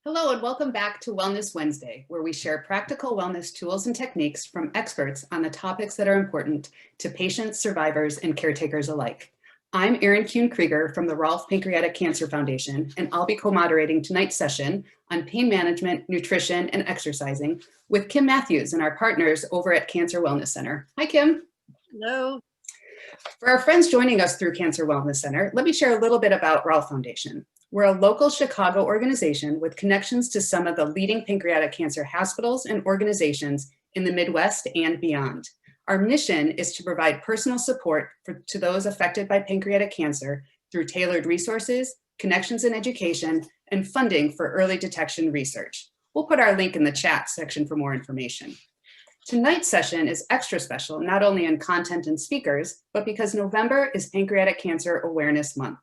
Hello and welcome back to Wellness Wednesday, where we share practical wellness tools and techniques from experts on the topics that are important to patients, survivors, and caretakers alike. I'm Erin Kuhn-Krieger from the Rolf Pancreatic Cancer Foundation, and I'll be co-moderating tonight's session on pain management, nutrition, and exercising with Kim Matthews and our partners over at Cancer Wellness Center. Hi, Kim. Hello. For our friends joining us through Cancer Wellness Center, let me share a little bit about Rolf Foundation. We're a local Chicago organization with connections to some of the leading pancreatic cancer hospitals and organizations in the Midwest and beyond. Our mission is to provide personal support to those affected by pancreatic cancer through tailored resources, connections in education, and funding for early detection research. We'll put our link in the chat section for more information. Tonight's session is extra special, not only in content and speakers, but because November is Pancreatic Cancer Awareness Month.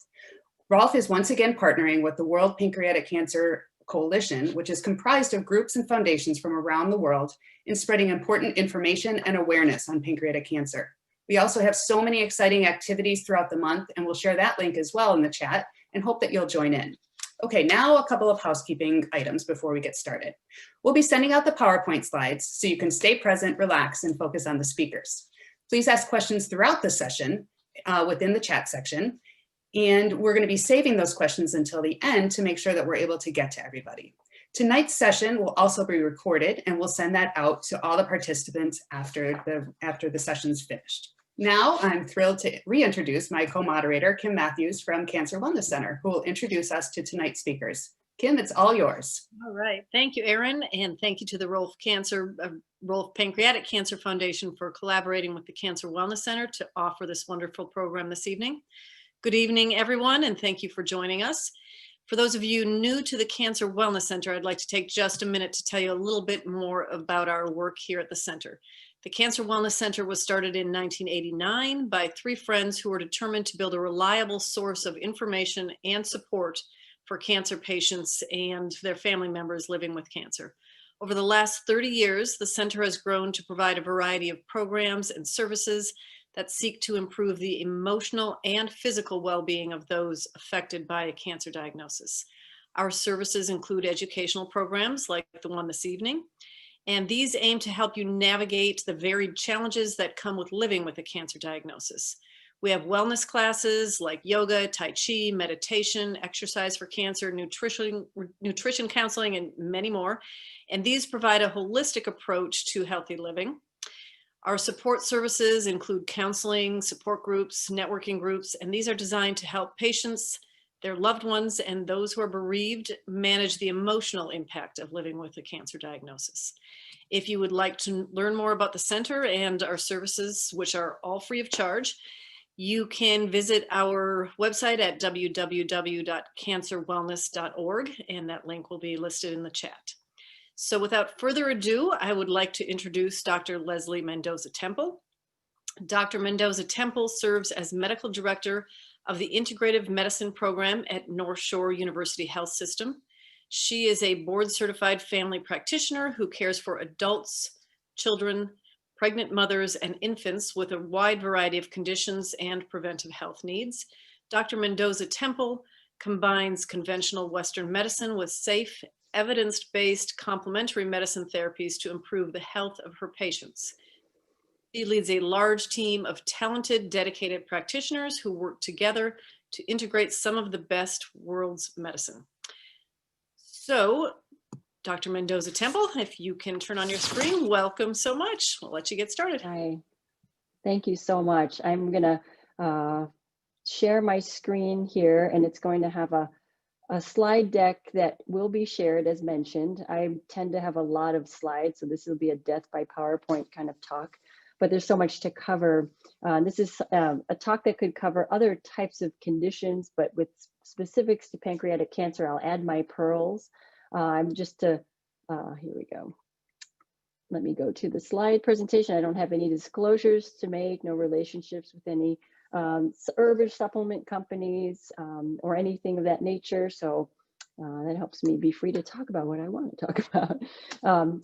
Rolf is once again partnering with the World Pancreatic Cancer Coalition, which is comprised of groups and foundations from around the world in spreading important information and awareness on pancreatic cancer. We also have so many exciting activities throughout the month, and we'll share that link as well in the chat and hope that you'll join in. Okay, now a couple of housekeeping items before we get started. We'll be sending out the PowerPoint slides so you can stay present, relax, and focus on the speakers. Please ask questions throughout the session within the chat section. And we're going to be saving those questions until the end to make sure that we're able to get to everybody. Tonight's session will also be recorded, and we'll send that out to all the participants after the session's finished. Now I'm thrilled to reintroduce my co-moderator, Kim Matthews from Cancer Wellness Center, who will introduce us to tonight's speakers. Kim, it's all yours. All right. Thank you, Erin, and thank you to the Rolf Pancreatic Cancer Foundation for collaborating with the Cancer Wellness Center to offer this wonderful program this evening. Good evening, everyone, and thank you for joining us. For those of you new to the Cancer Wellness Center, I'd like to take just a minute to tell you a little bit more about our work here at the center. The Cancer Wellness Center was started in 1989 by three friends who were determined to build a reliable source of information and support for cancer patients and their family members living with cancer. Over the last 30 years, the center has grown to provide a variety of programs and services that seek to improve the emotional and physical well-being of those affected by a cancer diagnosis. Our services include educational programs like the one this evening, and these aim to help you navigate the varied challenges that come with living with a cancer diagnosis. We have wellness classes like yoga, tai chi, meditation, exercise for cancer, nutrition counseling, and many more. And these provide a holistic approach to healthy living. Our support services include counseling, support groups, networking groups, and these are designed to help patients, their loved ones, and those who are bereaved manage the emotional impact of living with a cancer diagnosis. If you would like to learn more about the center and our services, which are all free of charge, you can visit our website at www.cancerwellness.org, and that link will be listed in the chat. So without further ado, I would like to introduce Dr. Leslie Mendoza Temple. Dr. Mendoza Temple serves as Medical Director of the Integrative Medicine Program at NorthShore University Health System. She is a board-certified family practitioner who cares for adults, children, pregnant mothers, and infants with a wide variety of conditions and preventive health needs. Dr. Mendoza Temple combines conventional Western medicine with safe, evidence-based complementary medicine therapies to improve the health of her patients. She leads a large team of talented, dedicated practitioners who work together to integrate some of the best world's medicine. So, Dr. Mendoza Temple, if you can turn on your screen, welcome so much. We'll let you get started. Hi, thank you so much. I'm gonna share my screen here, and it's going to have a slide deck that will be shared as mentioned. I tend to have a lot of slides, so this will be a death by PowerPoint kind of talk, but there's so much to cover. This is a talk that could cover other types of conditions, but with specifics to pancreatic cancer, I'll add my pearls. Here we go. Let me go to the slide presentation. I don't have any disclosures to make, no relationships with any herb or supplement companies or anything of that nature. So that helps me be free to talk about what I want to talk about.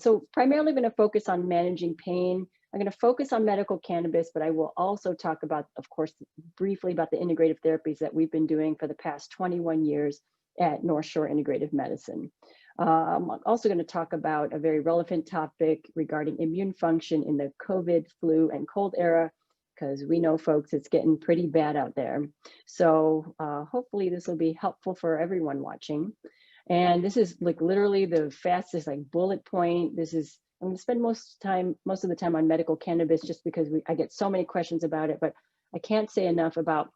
So primarily going to focus on managing pain. I'm going to focus on medical cannabis, but I will also talk about, of course, briefly about the integrative therapies that we've been doing for the past 21 years at NorthShore Integrative Medicine. I'm also going to talk about a very relevant topic regarding immune function in the COVID, flu, and cold era, because we know, folks, it's getting pretty bad out there. So hopefully this will be helpful for everyone watching. And this is like literally the fastest like bullet point. This is, I'm going to spend most of the time on medical cannabis just because I get so many questions about it, but I can't say enough about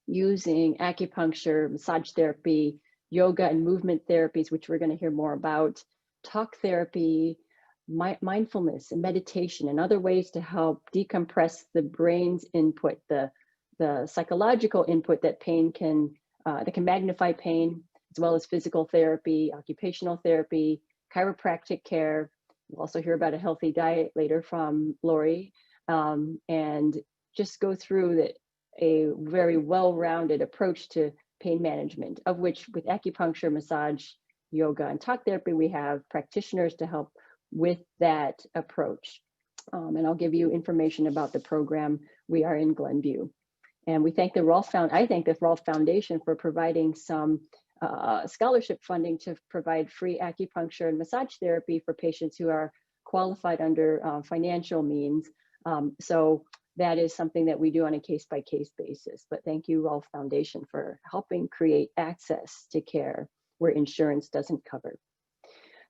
using acupuncture, massage therapy, yoga and movement therapies, which we're going to hear more about, talk therapy, mindfulness and meditation, and other ways to help decompress the brain's input, the psychological input that pain can, that can magnify pain, as well as physical therapy, occupational therapy, chiropractic care. We'll also hear about a healthy diet later from Lori, and just go through a very well-rounded approach to pain management, of which with acupuncture, massage, yoga, and talk therapy, we have practitioners to help with that approach. And I'll give you information about the program. We are in Glenview. And we thank I thank the Rolf Foundation for providing some scholarship funding to provide free acupuncture and massage therapy for patients who are qualified under financial means. So that is something that we do on a case-by-case basis. But thank you, Rolf Foundation, for helping create access to care where insurance doesn't cover.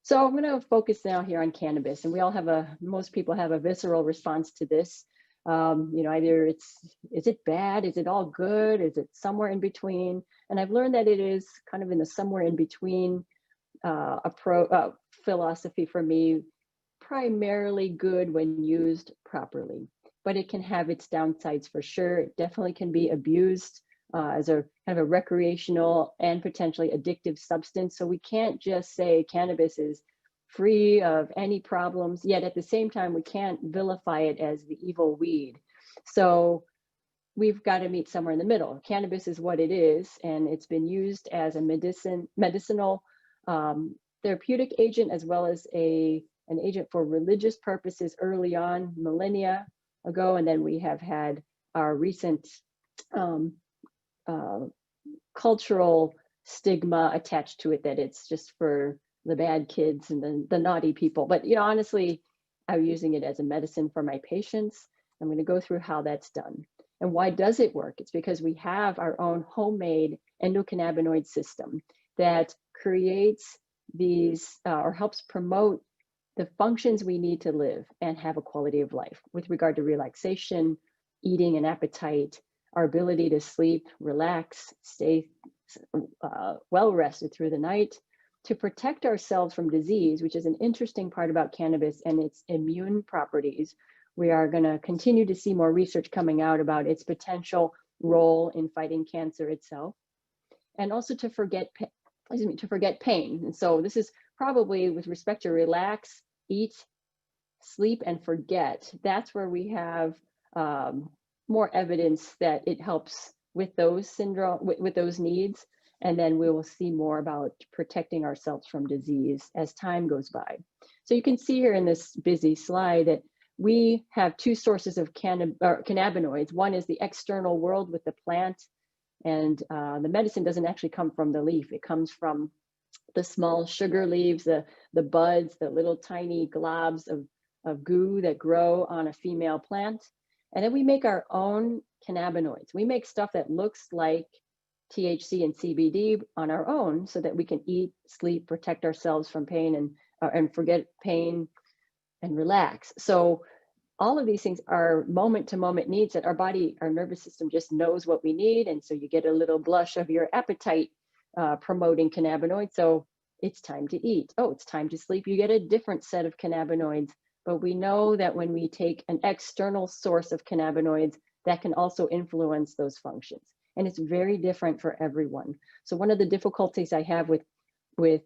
So I'm going to focus now here on cannabis, and we all have most people have a visceral response to this. You know, either is it bad? Is it all good? Is it somewhere in between? And I've learned that it is kind of in the somewhere in between philosophy for me, primarily good when used properly, but it can have its downsides for sure. It definitely can be abused as a kind of a recreational and potentially addictive substance. So we can't just say cannabis is free of any problems, yet at the same time, we can't vilify it as the evil weed. So we've got to meet somewhere in the middle. Cannabis is what it is, and it's been used as a medicinal therapeutic agent, as well as an agent for religious purposes early on, millennia ago. And then we have had our recent cultural stigma attached to it, that it's just for the bad kids and the naughty people. But you know, honestly, I'm using it as a medicine for my patients. I'm going to go through how that's done. And why does it work? It's because we have our own homemade endocannabinoid system that creates these or helps promote the functions we need to live and have a quality of life with regard to relaxation, eating and appetite, our ability to sleep, relax, stay well rested through the night, to protect ourselves from disease, which is an interesting part about cannabis and its immune properties. We are going to continue to see more research coming out about its potential role in fighting cancer itself, and also to forget pain. And so this is probably with respect to relax, eat, sleep, and forget. That's where we have more evidence that it helps with those with those needs. And then we will see more about protecting ourselves from disease as time goes by. So you can see here in this busy slide that we have two sources of cannabinoids. One is the external world with the plant, and the medicine doesn't actually come from the leaf. It comes from the small sugar leaves, the buds, the little tiny globs of goo that grow on a female plant. And then we make our own cannabinoids. We make stuff that looks like THC and CBD on our own so that we can eat, sleep, protect ourselves from pain and forget pain and relax. So all of these things are moment-to-moment needs that our nervous system just knows what we need. And so you get a little blush of your appetite promoting cannabinoids. So it's time to eat. Oh, it's time to sleep. You get a different set of cannabinoids. But we know that when we take an external source of cannabinoids, that can also influence those functions. And it's very different for everyone. So one of the difficulties I have with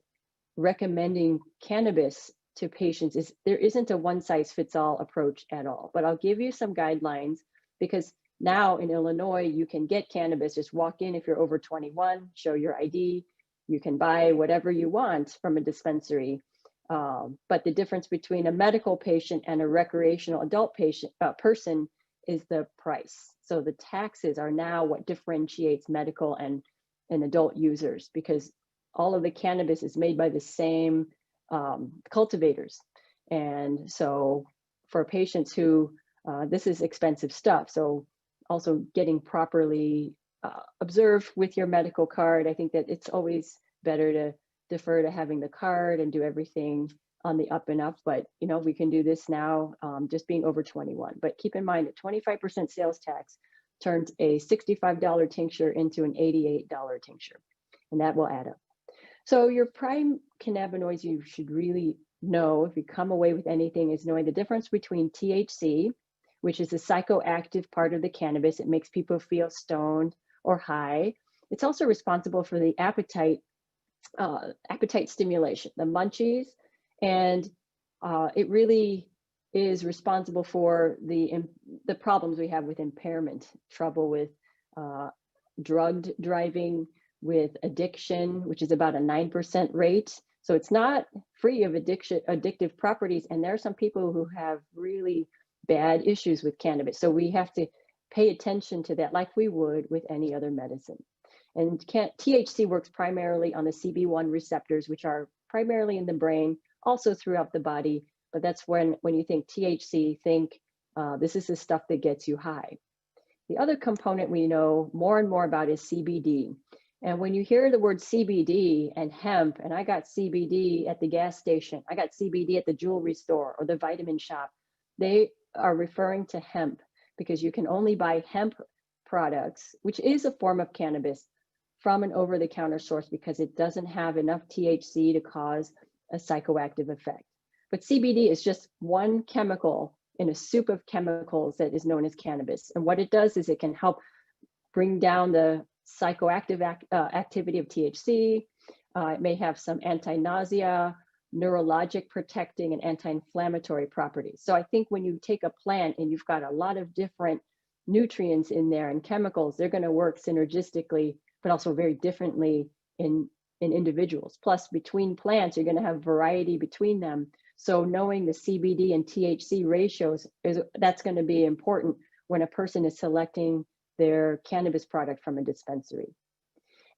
recommending cannabis to patients is there isn't a one-size-fits-all approach at all. But I'll give you some guidelines, because now in Illinois, you can get cannabis. Just walk in if you're over 21, show your ID. You can buy whatever you want from a dispensary. But the difference between a medical patient and a recreational adult person is the price. So the taxes are now what differentiates medical and adult users, because all of the cannabis is made by the same cultivators. And so for patients who, this is expensive stuff. So also getting properly observed with your medical card. I think that it's always better to defer to having the card and do everything on the up and up, but you know, we can do this now, just being over 21. But keep in mind that 25% sales tax turns a $65 tincture into an $88 tincture, and that will add up. So your prime cannabinoids you should really know, if you come away with anything, is knowing the difference between THC, which is the psychoactive part of the cannabis. It makes people feel stoned or high. It's also responsible for the appetite stimulation, the munchies, and it really is responsible for the problems we have with impairment, trouble with drugged driving, with addiction, which is about a 9% rate. So it's not free of addictive properties. And there are some people who have really bad issues with cannabis. So we have to pay attention to that like we would with any other medicine. And THC works primarily on the CB1 receptors, which are primarily in the brain, also throughout the body. But that's when you think THC, think this is the stuff that gets you high. The other component we know more and more about is CBD. And when you hear the word CBD and hemp, and I got CBD at the gas station, I got CBD at the jewelry store or the vitamin shop, they are referring to hemp because you can only buy hemp products, which is a form of cannabis, from an over-the-counter source because it doesn't have enough THC to cause a psychoactive effect. But CBD is just one chemical in a soup of chemicals that is known as cannabis. And what it does is it can help bring down the psychoactive activity of THC. It may have some anti-nausea, neurologic protecting, and anti-inflammatory properties. So I think when you take a plant and you've got a lot of different nutrients in there and chemicals, they're going to work synergistically, but also very differently in individuals. Plus, between plants, you're going to have variety between them. So knowing the CBD and THC ratios, that's going to be important when a person is selecting their cannabis product from a dispensary.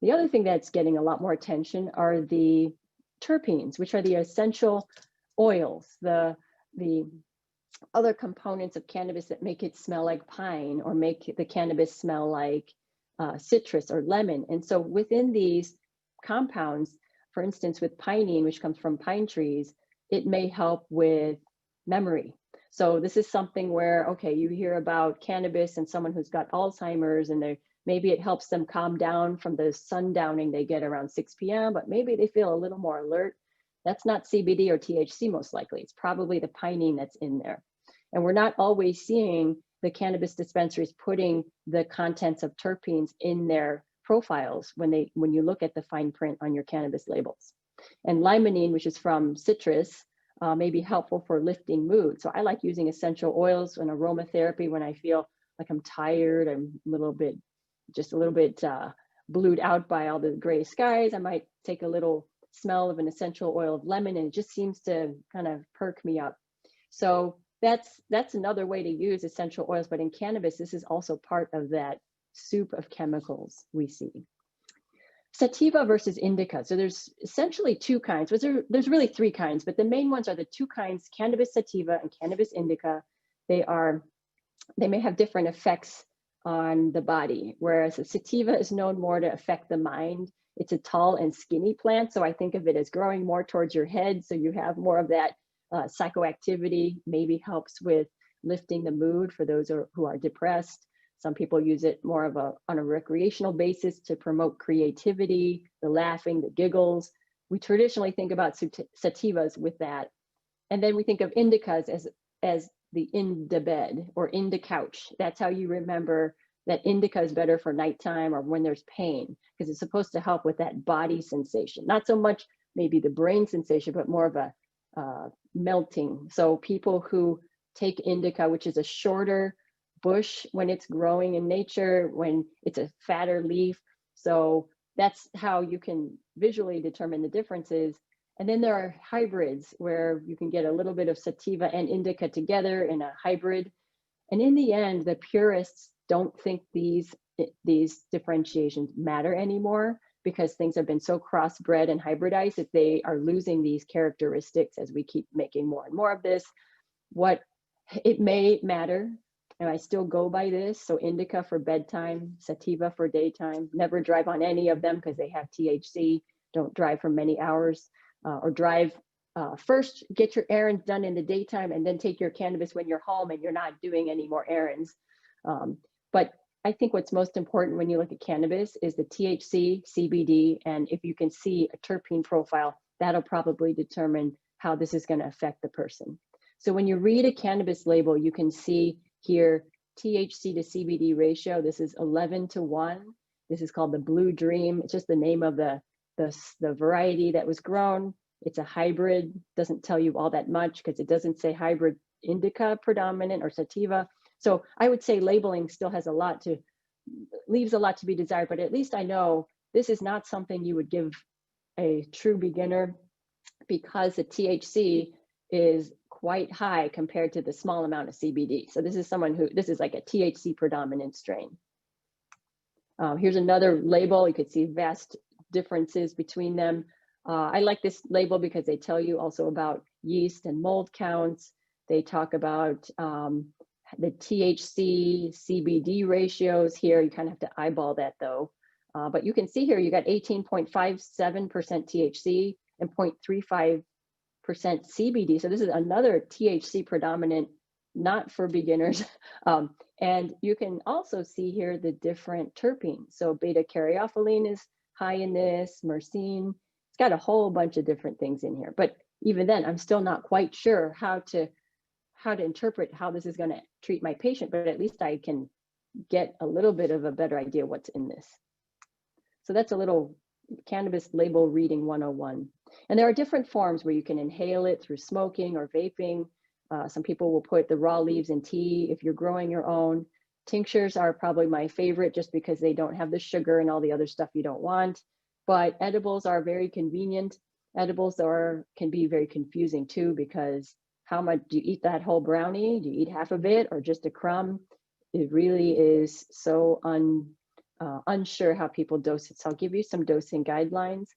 The other thing that's getting a lot more attention are the terpenes, which are the essential oils, the other components of cannabis that make it smell like pine or make the cannabis smell like citrus or lemon. And so within these compounds, for instance, with pinene, which comes from pine trees, it may help with memory. So this is something where, okay, you hear about cannabis and someone who's got Alzheimer's and maybe it helps them calm down from the sundowning they get around 6 p.m., but maybe they feel a little more alert. That's not CBD or THC most likely. It's probably the pinene that's in there. And we're not always seeing the cannabis dispensaries putting the contents of terpenes in their profiles when you look at the fine print on your cannabis labels. And limonene, which is from citrus, may be helpful for lifting mood. So I like using essential oils and aromatherapy when I feel like I'm tired, I'm just a little bit blued out by all the gray skies. I might take a little smell of an essential oil of lemon and it just seems to kind of perk me up. So that's another way to use essential oils, but in cannabis, this is also part of that soup of chemicals we see. Sativa versus indica. So there's essentially two kinds. There's really three kinds, but the main ones are the two kinds, cannabis sativa and cannabis indica. They may have different effects on the body, whereas a sativa is known more to affect the mind. It's a tall and skinny plant, so I think of it as growing more towards your head, so you have more of that psychoactivity, maybe helps with lifting the mood for those who are depressed. Some people use it more on a recreational basis to promote creativity, the laughing, the giggles. We traditionally think about sativas with that. And then we think of indicas as the in the bed or in the couch. That's how you remember that indica is better for nighttime or when there's pain, because it's supposed to help with that body sensation. Not so much maybe the brain sensation, but more of a melting. So people who take indica, which is a shorter bush when it's growing in nature, when it's a fatter leaf. So that's how you can visually determine the differences. And then there are hybrids where you can get a little bit of sativa and indica together in a hybrid. And in the end, the purists don't think these differentiations matter anymore. because things have been so crossbred and hybridized that they are losing these characteristics as we keep making more and more of this. What it may matter, and I still go by this, so indica for bedtime, sativa for daytime, never drive on any of them because they have THC, don't drive for many hours, or drive first, get your errands done in the daytime and then take your cannabis when you're home and you're not doing any more errands. But I think what's most important when you look at cannabis is the THC, CBD, and if you can see a terpene profile, that'll probably determine how this is going to affect the person. So when you read a cannabis label, you can see here THC to CBD ratio. This is 11:1. This is called the Blue Dream. It's just the name of the variety that was grown. It's a hybrid. Doesn't tell you all that much because it doesn't say hybrid indica predominant or sativa. So I would say labeling still has leaves a lot to be desired, but at least I know this is not something you would give a true beginner because the THC is quite high compared to the small amount of CBD. So this is this is like a THC predominant strain. Here's another label. You could see vast differences between them. I like this label because they tell you also about yeast and mold counts. They talk about the THC CBD ratios here. You kind of have to eyeball that though. But you can see here, you got 18.57% THC and 0.35% CBD. So this is another THC predominant, not for beginners. And you can also see here the different terpenes. So beta caryophyllene is high in this, myrcene. It's got a whole bunch of different things in here. But even then, I'm still not quite sure how to interpret how this is going to treat my patient, but at least I can get a little bit of a better idea what's in this. So that's a little cannabis label reading 101. And there are different forms where you can inhale it through smoking or vaping. Some people will put the raw leaves in tea if you're growing your own. Tinctures are probably my favorite just because they don't have the sugar and all the other stuff you don't want. But edibles are very convenient. Edibles can be very confusing too, because how much do you eat that whole brownie? Do you eat half of it or just a crumb? It really is so unsure how people dose it. So I'll give you some dosing guidelines.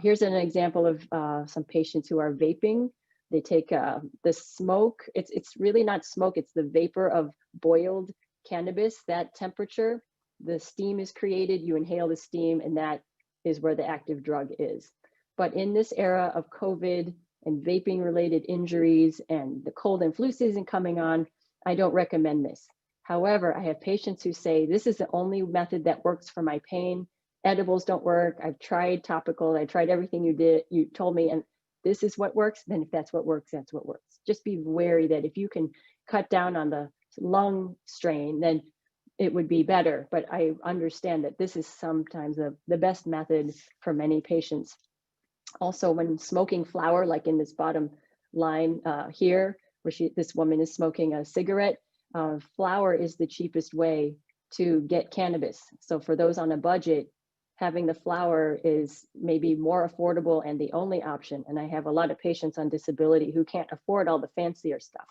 Here's an example of some patients who are vaping. They take the smoke. It's really not smoke. It's the vapor of boiled cannabis. That temperature, the steam is created. You inhale the steam, and that is where the active drug is. But in this era of COVID and vaping related injuries and the cold and flu season coming on, I don't recommend this. However, I have patients who say, this is the only method that works for my pain. Edibles don't work. I've tried topical. I tried everything you told me, and this is what works. Then if that's what works, that's what works. Just be wary that if you can cut down on the lung strain, then it would be better. But I understand that this is sometimes the best method for many patients. Also, when smoking flower, like in this bottom line here, where this woman is smoking a cigarette, flower is the cheapest way to get cannabis. So for those on a budget, having the flower is maybe more affordable and the only option. And I have a lot of patients on disability who can't afford all the fancier stuff.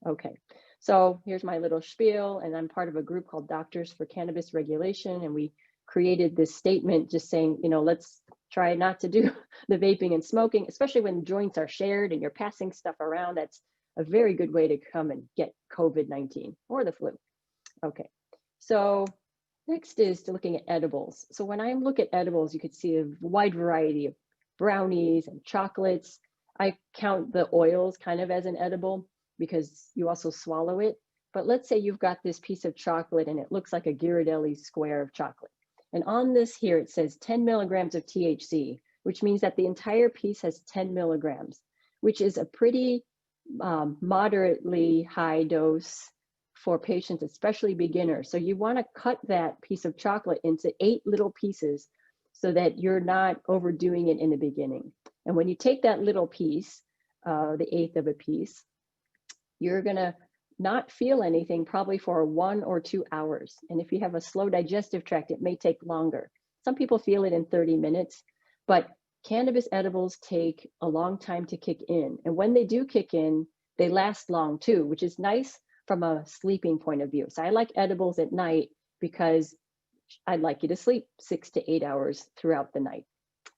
Okay, so here's my little spiel, and I'm part of a group called Doctors for Cannabis Regulation, and we created this statement just saying, let's try not to do the vaping and smoking, especially when joints are shared and you're passing stuff around. That's a very good way to come and get COVID-19 or the flu. Okay, so next is looking at edibles. So when I look at edibles, you could see a wide variety of brownies and chocolates. I count the oils kind of as an edible because you also swallow it. But let's say you've got this piece of chocolate and it looks like a Ghirardelli square of chocolate. And on this here, it says 10 milligrams of THC, which means that the entire piece has 10 milligrams, which is a pretty moderately high dose for patients, especially beginners. So you want to cut that piece of chocolate into 8 little pieces so that you're not overdoing it in the beginning. And when you take that little piece, the 1/8 of a piece, you're going to not feel anything probably for 1 or 2 hours. And if you have a slow digestive tract, it may take longer. Some people feel it in 30 minutes, but cannabis edibles take a long time to kick in. And when they do kick in, they last long too, which is nice from a sleeping point of view. So I like edibles at night because I'd like you to sleep 6 to 8 hours throughout the night.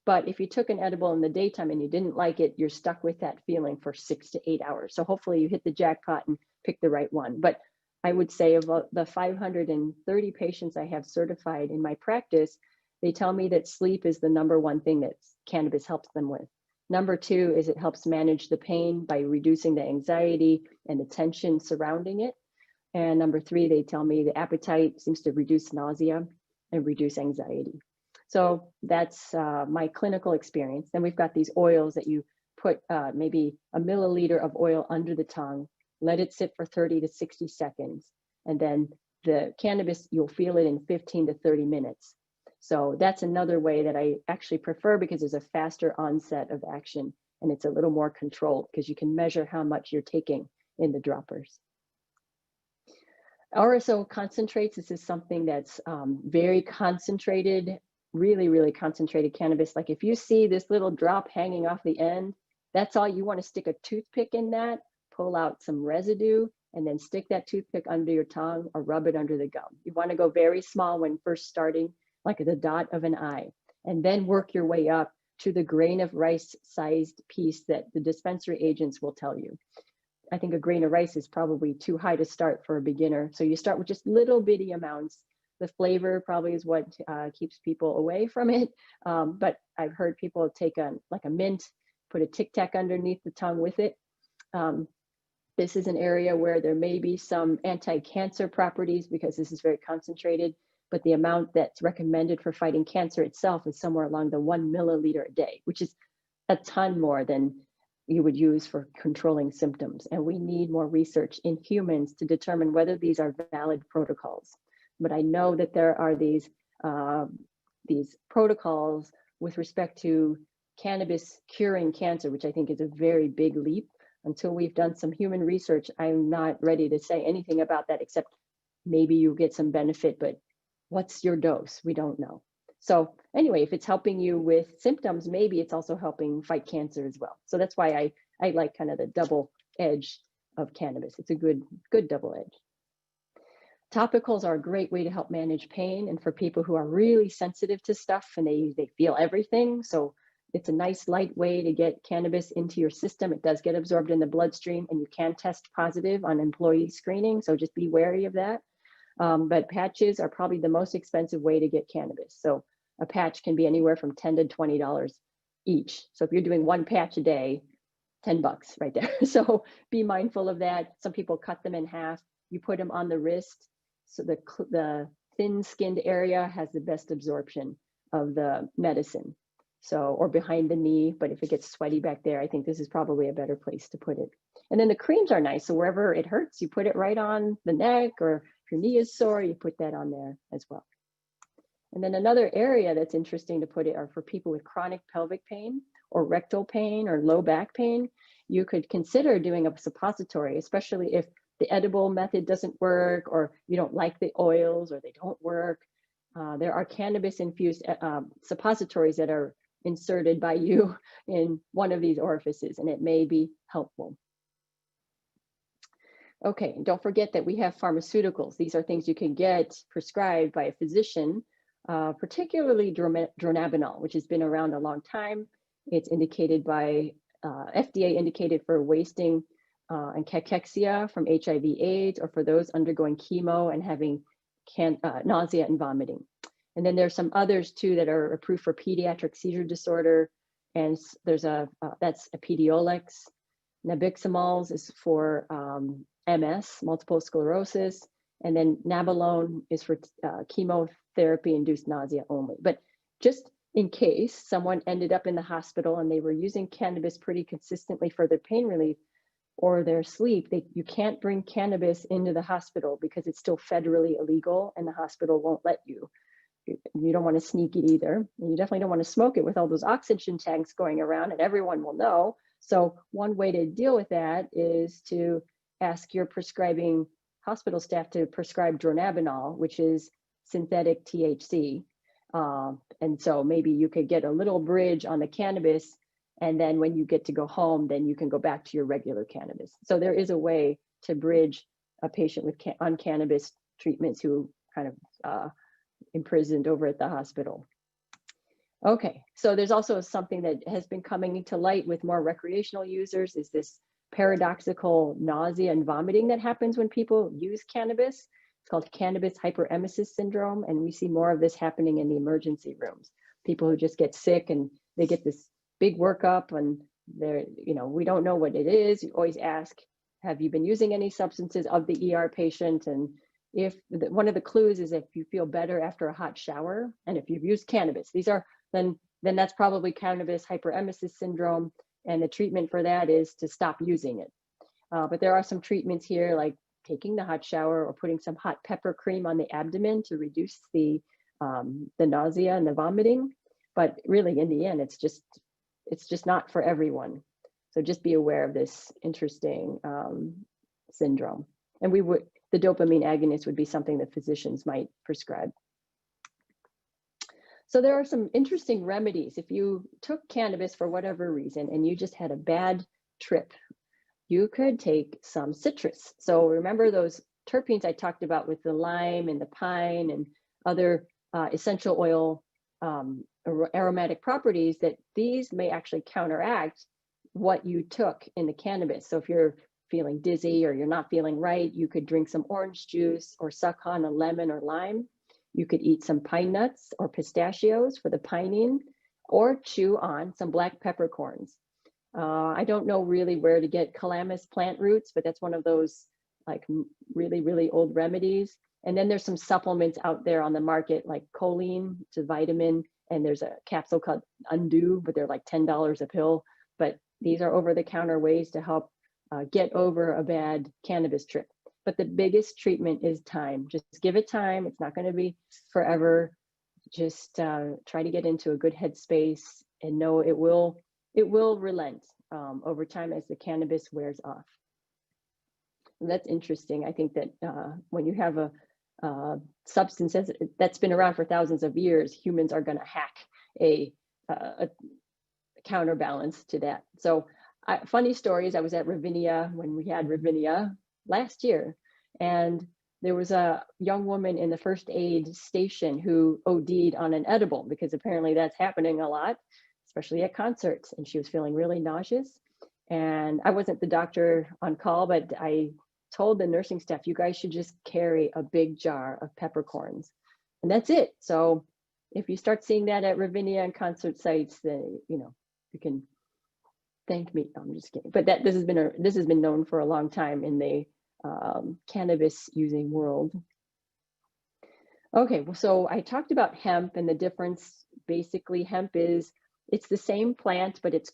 But if you took an edible in the daytime and you didn't like it, you're stuck with that feeling for 6 to 8 hours. So hopefully you hit the jackpot and pick the right one. But I would say of the 530 patients I have certified in my practice, they tell me that sleep is the #1 thing that cannabis helps them with. #2 is it helps manage the pain by reducing the anxiety and the tension surrounding it. And #3, they tell me the appetite seems to reduce nausea and reduce anxiety. So that's my clinical experience. Then we've got these oils that you put maybe a milliliter of oil under the tongue, let it sit for 30 to 60 seconds. And then the cannabis, you'll feel it in 15 to 30 minutes. So that's another way that I actually prefer because there's a faster onset of action and it's a little more controlled because you can measure how much you're taking in the droppers. RSO concentrates, this is something that's very concentrated, really concentrated cannabis. Like if you see this little drop hanging off the end, that's all you want to stick a toothpick in that, pull out some residue, and then stick that toothpick under your tongue or rub it under the gum. You want to go very small when first starting, like the dot of an eye, and then work your way up to the grain of rice sized piece that the dispensary agents will tell you. I think a grain of rice is probably too high to start for a beginner. So you start with just little bitty amounts. The flavor probably is what keeps people away from it. But I've heard people take like a mint, put a Tic Tac underneath the tongue with it. This is an area where there may be some anti-cancer properties because this is very concentrated, but the amount that's recommended for fighting cancer itself is somewhere along the 1 milliliter a day, which is a ton more than you would use for controlling symptoms. And we need more research in humans to determine whether these are valid protocols. But I know that there are these protocols with respect to cannabis curing cancer, which I think is a very big leap. Until we've done some human research, I'm not ready to say anything about that, except maybe you get some benefit, but what's your dose? We don't know. So anyway, if it's helping you with symptoms, maybe it's also helping fight cancer as well. So that's why I like kind of the double edge of cannabis. It's a good double edge. Topicals are a great way to help manage pain and for people who are really sensitive to stuff and they feel everything. So it's a nice light way to get cannabis into your system. It does get absorbed in the bloodstream and you can test positive on employee screening. So just be wary of that. But patches are probably the most expensive way to get cannabis. So a patch can be anywhere from $10 to $20 each. So if you're doing one patch a day, $10 right there. So be mindful of that. Some people cut them in half. You put them on the wrist. So the thin-skinned area has the best absorption of the medicine. So, or behind the knee, but if it gets sweaty back there, I think this is probably a better place to put it. And then the creams are nice. So wherever it hurts, you put it right on the neck, or if your knee is sore, you put that on there as well. And then another area that's interesting to put it are for people with chronic pelvic pain or rectal pain or low back pain. You could consider doing a suppository, especially if the edible method doesn't work or you don't like the oils or they don't work. There are cannabis infused suppositories that are inserted by you in one of these orifices, and it may be helpful. Okay, don't forget that we have pharmaceuticals. These are things you can get prescribed by a physician, particularly dronabinol, which has been around a long time. It's indicated by FDA indicated for wasting and cachexia from HIV/AIDS, or for those undergoing chemo and having nausea and vomiting. And then there's some others too that are approved for pediatric seizure disorder. And there's that's Epidiolex. Nabiximols is for MS, multiple sclerosis. And then Nabilone is for chemotherapy-induced nausea only. But just in case someone ended up in the hospital and they were using cannabis pretty consistently for their pain relief or their sleep, you can't bring cannabis into the hospital because it's still federally illegal and the hospital won't let you. You don't want to sneak it either. And you definitely don't want to smoke it with all those oxygen tanks going around and everyone will know. So one way to deal with that is to ask your prescribing hospital staff to prescribe dronabinol, which is synthetic THC. And so maybe you could get a little bridge on the cannabis, and then when you get to go home, then you can go back to your regular cannabis. So there is a way to bridge a patient with on cannabis treatments who kind of imprisoned over at the hospital. Okay, so there's also something that has been coming to light with more recreational users, is this paradoxical nausea and vomiting that happens when people use cannabis. It's called cannabis hyperemesis syndrome, and we see more of this happening in the emergency rooms. People who just get sick and they get this big workup, and they're, we don't know what it is. You always ask, have you been using any substances of the ER patient? And if one of the clues is if you feel better after a hot shower, and if you've used cannabis, then that's probably cannabis hyperemesis syndrome, and the treatment for that is to stop using it. But there are some treatments here, like taking the hot shower or putting some hot pepper cream on the abdomen to reduce the nausea and the vomiting. But really, in the end, it's just not for everyone. So just be aware of this interesting syndrome. And the dopamine agonist would be something that physicians might prescribe. So there are some interesting remedies. If you took cannabis for whatever reason and you just had a bad trip, you could take some citrus. So remember those terpenes I talked about with the lime and the pine and other essential oil aromatic properties, that these may actually counteract what you took in the cannabis. So if you're feeling dizzy or you're not feeling right, you could drink some orange juice or suck on a lemon or lime. You could eat some pine nuts or pistachios for the pinene, or chew on some black peppercorns. I don't know really where to get calamus plant roots, but that's one of those like really, really old remedies. And then there's some supplements out there on the market, like choline, it's a vitamin, and there's a capsule called Undo, but they're like $10 a pill. But these are over-the-counter ways to help get over a bad cannabis trip. But the biggest treatment is time. Just give it time. It's not going to be forever. Just try to get into a good headspace and know it will relent over time as the cannabis wears off. And that's interesting. I think that when you have a substance that's been around for thousands of years, humans are going to hack a counterbalance to that. So funny stories. I was at Ravinia when we had Ravinia last year, and there was a young woman in the first aid station who OD'd on an edible, because apparently that's happening a lot, especially at concerts, and she was feeling really nauseous. And I wasn't the doctor on call, but I told the nursing staff, you guys should just carry a big jar of peppercorns, and that's it. So if you start seeing that at Ravinia and concert sites, then you can thank me. I'm just kidding. But this has been known for a long time in the cannabis using world. Okay, well, so I talked about hemp and the difference. Basically, hemp it's the same plant, but it's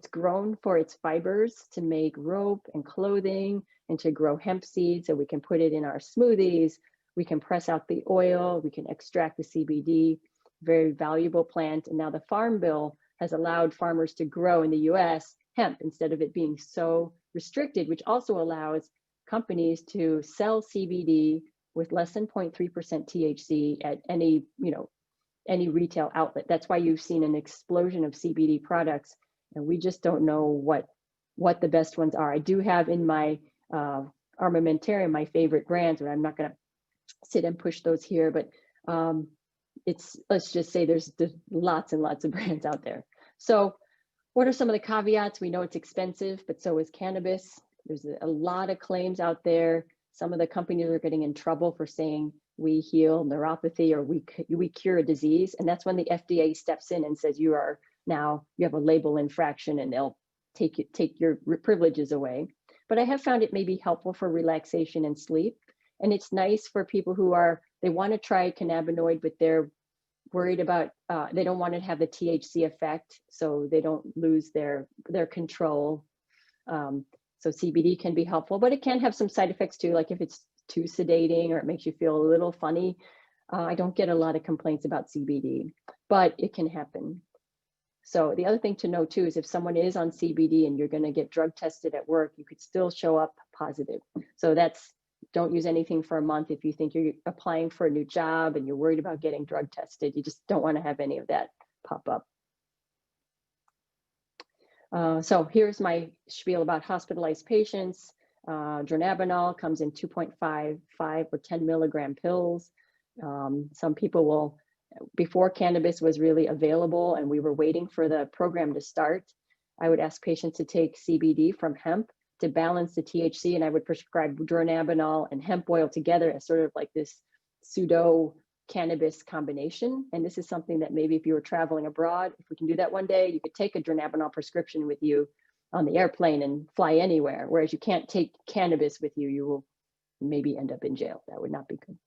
grown for its fibers to make rope and clothing and to grow hemp seeds, so we can put it in our smoothies. We can press out the oil. We can extract the CBD. Very valuable plant. And now the Farm Bill has allowed farmers to grow in the US hemp instead of it being so restricted, which also allows companies to sell CBD with less than 0.3% THC at any retail outlet. That's why you've seen an explosion of CBD products, and we just don't know what the best ones are. I do have in my armamentarium my favorite brands, but I'm not going to sit and push those here. But let's just say there's lots and lots of brands out there. So what are some of the caveats? We know it's expensive, but so is cannabis. There's a lot of claims out there. Some of the companies are getting in trouble for saying we heal neuropathy or we cure a disease. And that's when the FDA steps in and says you have a label infraction, and they'll take your privileges away. But I have found it may be helpful for relaxation and sleep. And it's nice for people who they want to try cannabinoid, but they're worried about, they don't want to have the THC effect, so they don't lose their control. So CBD can be helpful, but it can have some side effects too, like if it's too sedating or it makes you feel a little funny. I don't get a lot of complaints about CBD, but it can happen. So the other thing to know too is if someone is on CBD and you're going to get drug tested at work, you could still show up positive. So don't use anything for a month if you think you're applying for a new job and you're worried about getting drug tested. You just don't want to have any of that pop up. So here's my spiel about hospitalized patients. Dronabinol comes in 2.55 or 10 milligram pills. Some people will, before cannabis was really available and we were waiting for the program to start, I would ask patients to take CBD from hemp to balance the THC, and I would prescribe dronabinol and hemp oil together as sort of like this pseudo cannabis combination. And this is something that maybe if you were traveling abroad, if we can do that one day, you could take a dronabinol prescription with you on the airplane and fly anywhere, whereas you can't take cannabis with you, you will maybe end up in jail. That would not be good.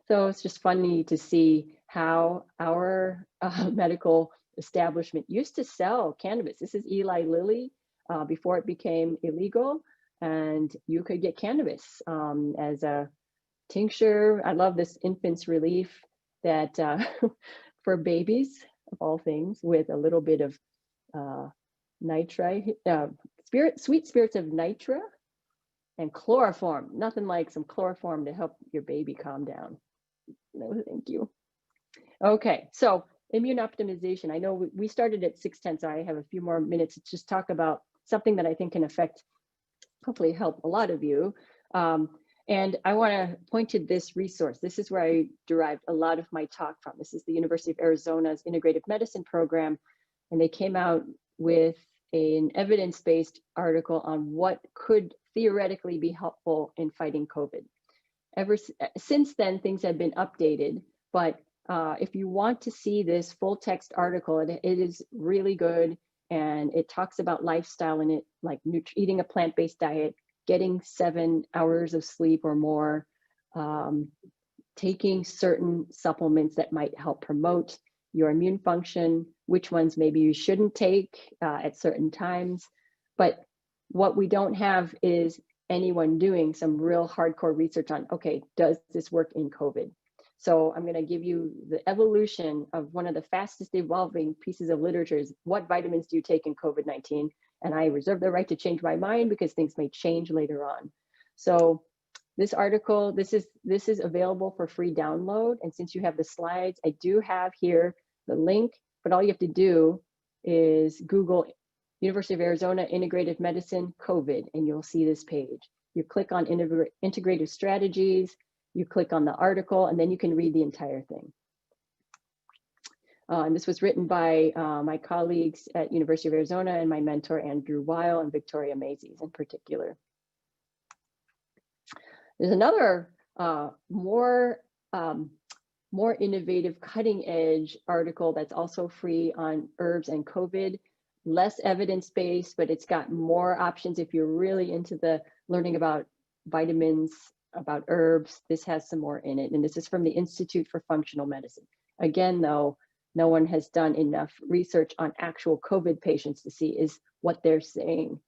So it's just funny to see how our medical establishment used to sell cannabis. This is Eli Lilly before it became illegal, and you could get cannabis as a tincture. I love this infant's relief that for babies of all things, with a little bit of nitrite, sweet spirits of nitra and chloroform. Nothing like some chloroform to help your baby calm down. No, thank you. Okay, so immune optimization. I know we started at 6:10, so I have a few more minutes to just talk about something that I think can affect, hopefully help a lot of you. And I want to point to this resource. This is where I derived a lot of my talk from. This is the University of Arizona's Integrative Medicine program, and they came out with an evidence-based article on what could theoretically be helpful in fighting COVID. Since then, things have been updated, but if you want to see this full text article, it is really good, and it talks about lifestyle in it, like eating a plant-based diet, getting 7 hours of sleep or more, taking certain supplements that might help promote your immune function, which ones maybe you shouldn't take at certain times. But what we don't have is anyone doing some real hardcore research on, okay, does this work in COVID? So I'm going to give you the evolution of one of the fastest evolving pieces of literature is what vitamins do you take in COVID-19? And I reserve the right to change my mind because things may change later on. So this article, this is available for free download. And since you have the slides, I do have here the link, but all you have to do is Google University of Arizona Integrative Medicine COVID, and you'll see this page. You click on integrative strategies, you click on the article, and then you can read the entire thing. And this was written by my colleagues at University of Arizona and my mentor, Andrew Weil and Victoria Mazies in particular. There's another more innovative, cutting edge article that's also free on herbs and COVID. Less evidence-based, but it's got more options if you're really into the learning about vitamins, about herbs. This has some more in it, and this is from the Institute for Functional Medicine. Again, though, no one has done enough research on actual COVID patients to see is what they're saying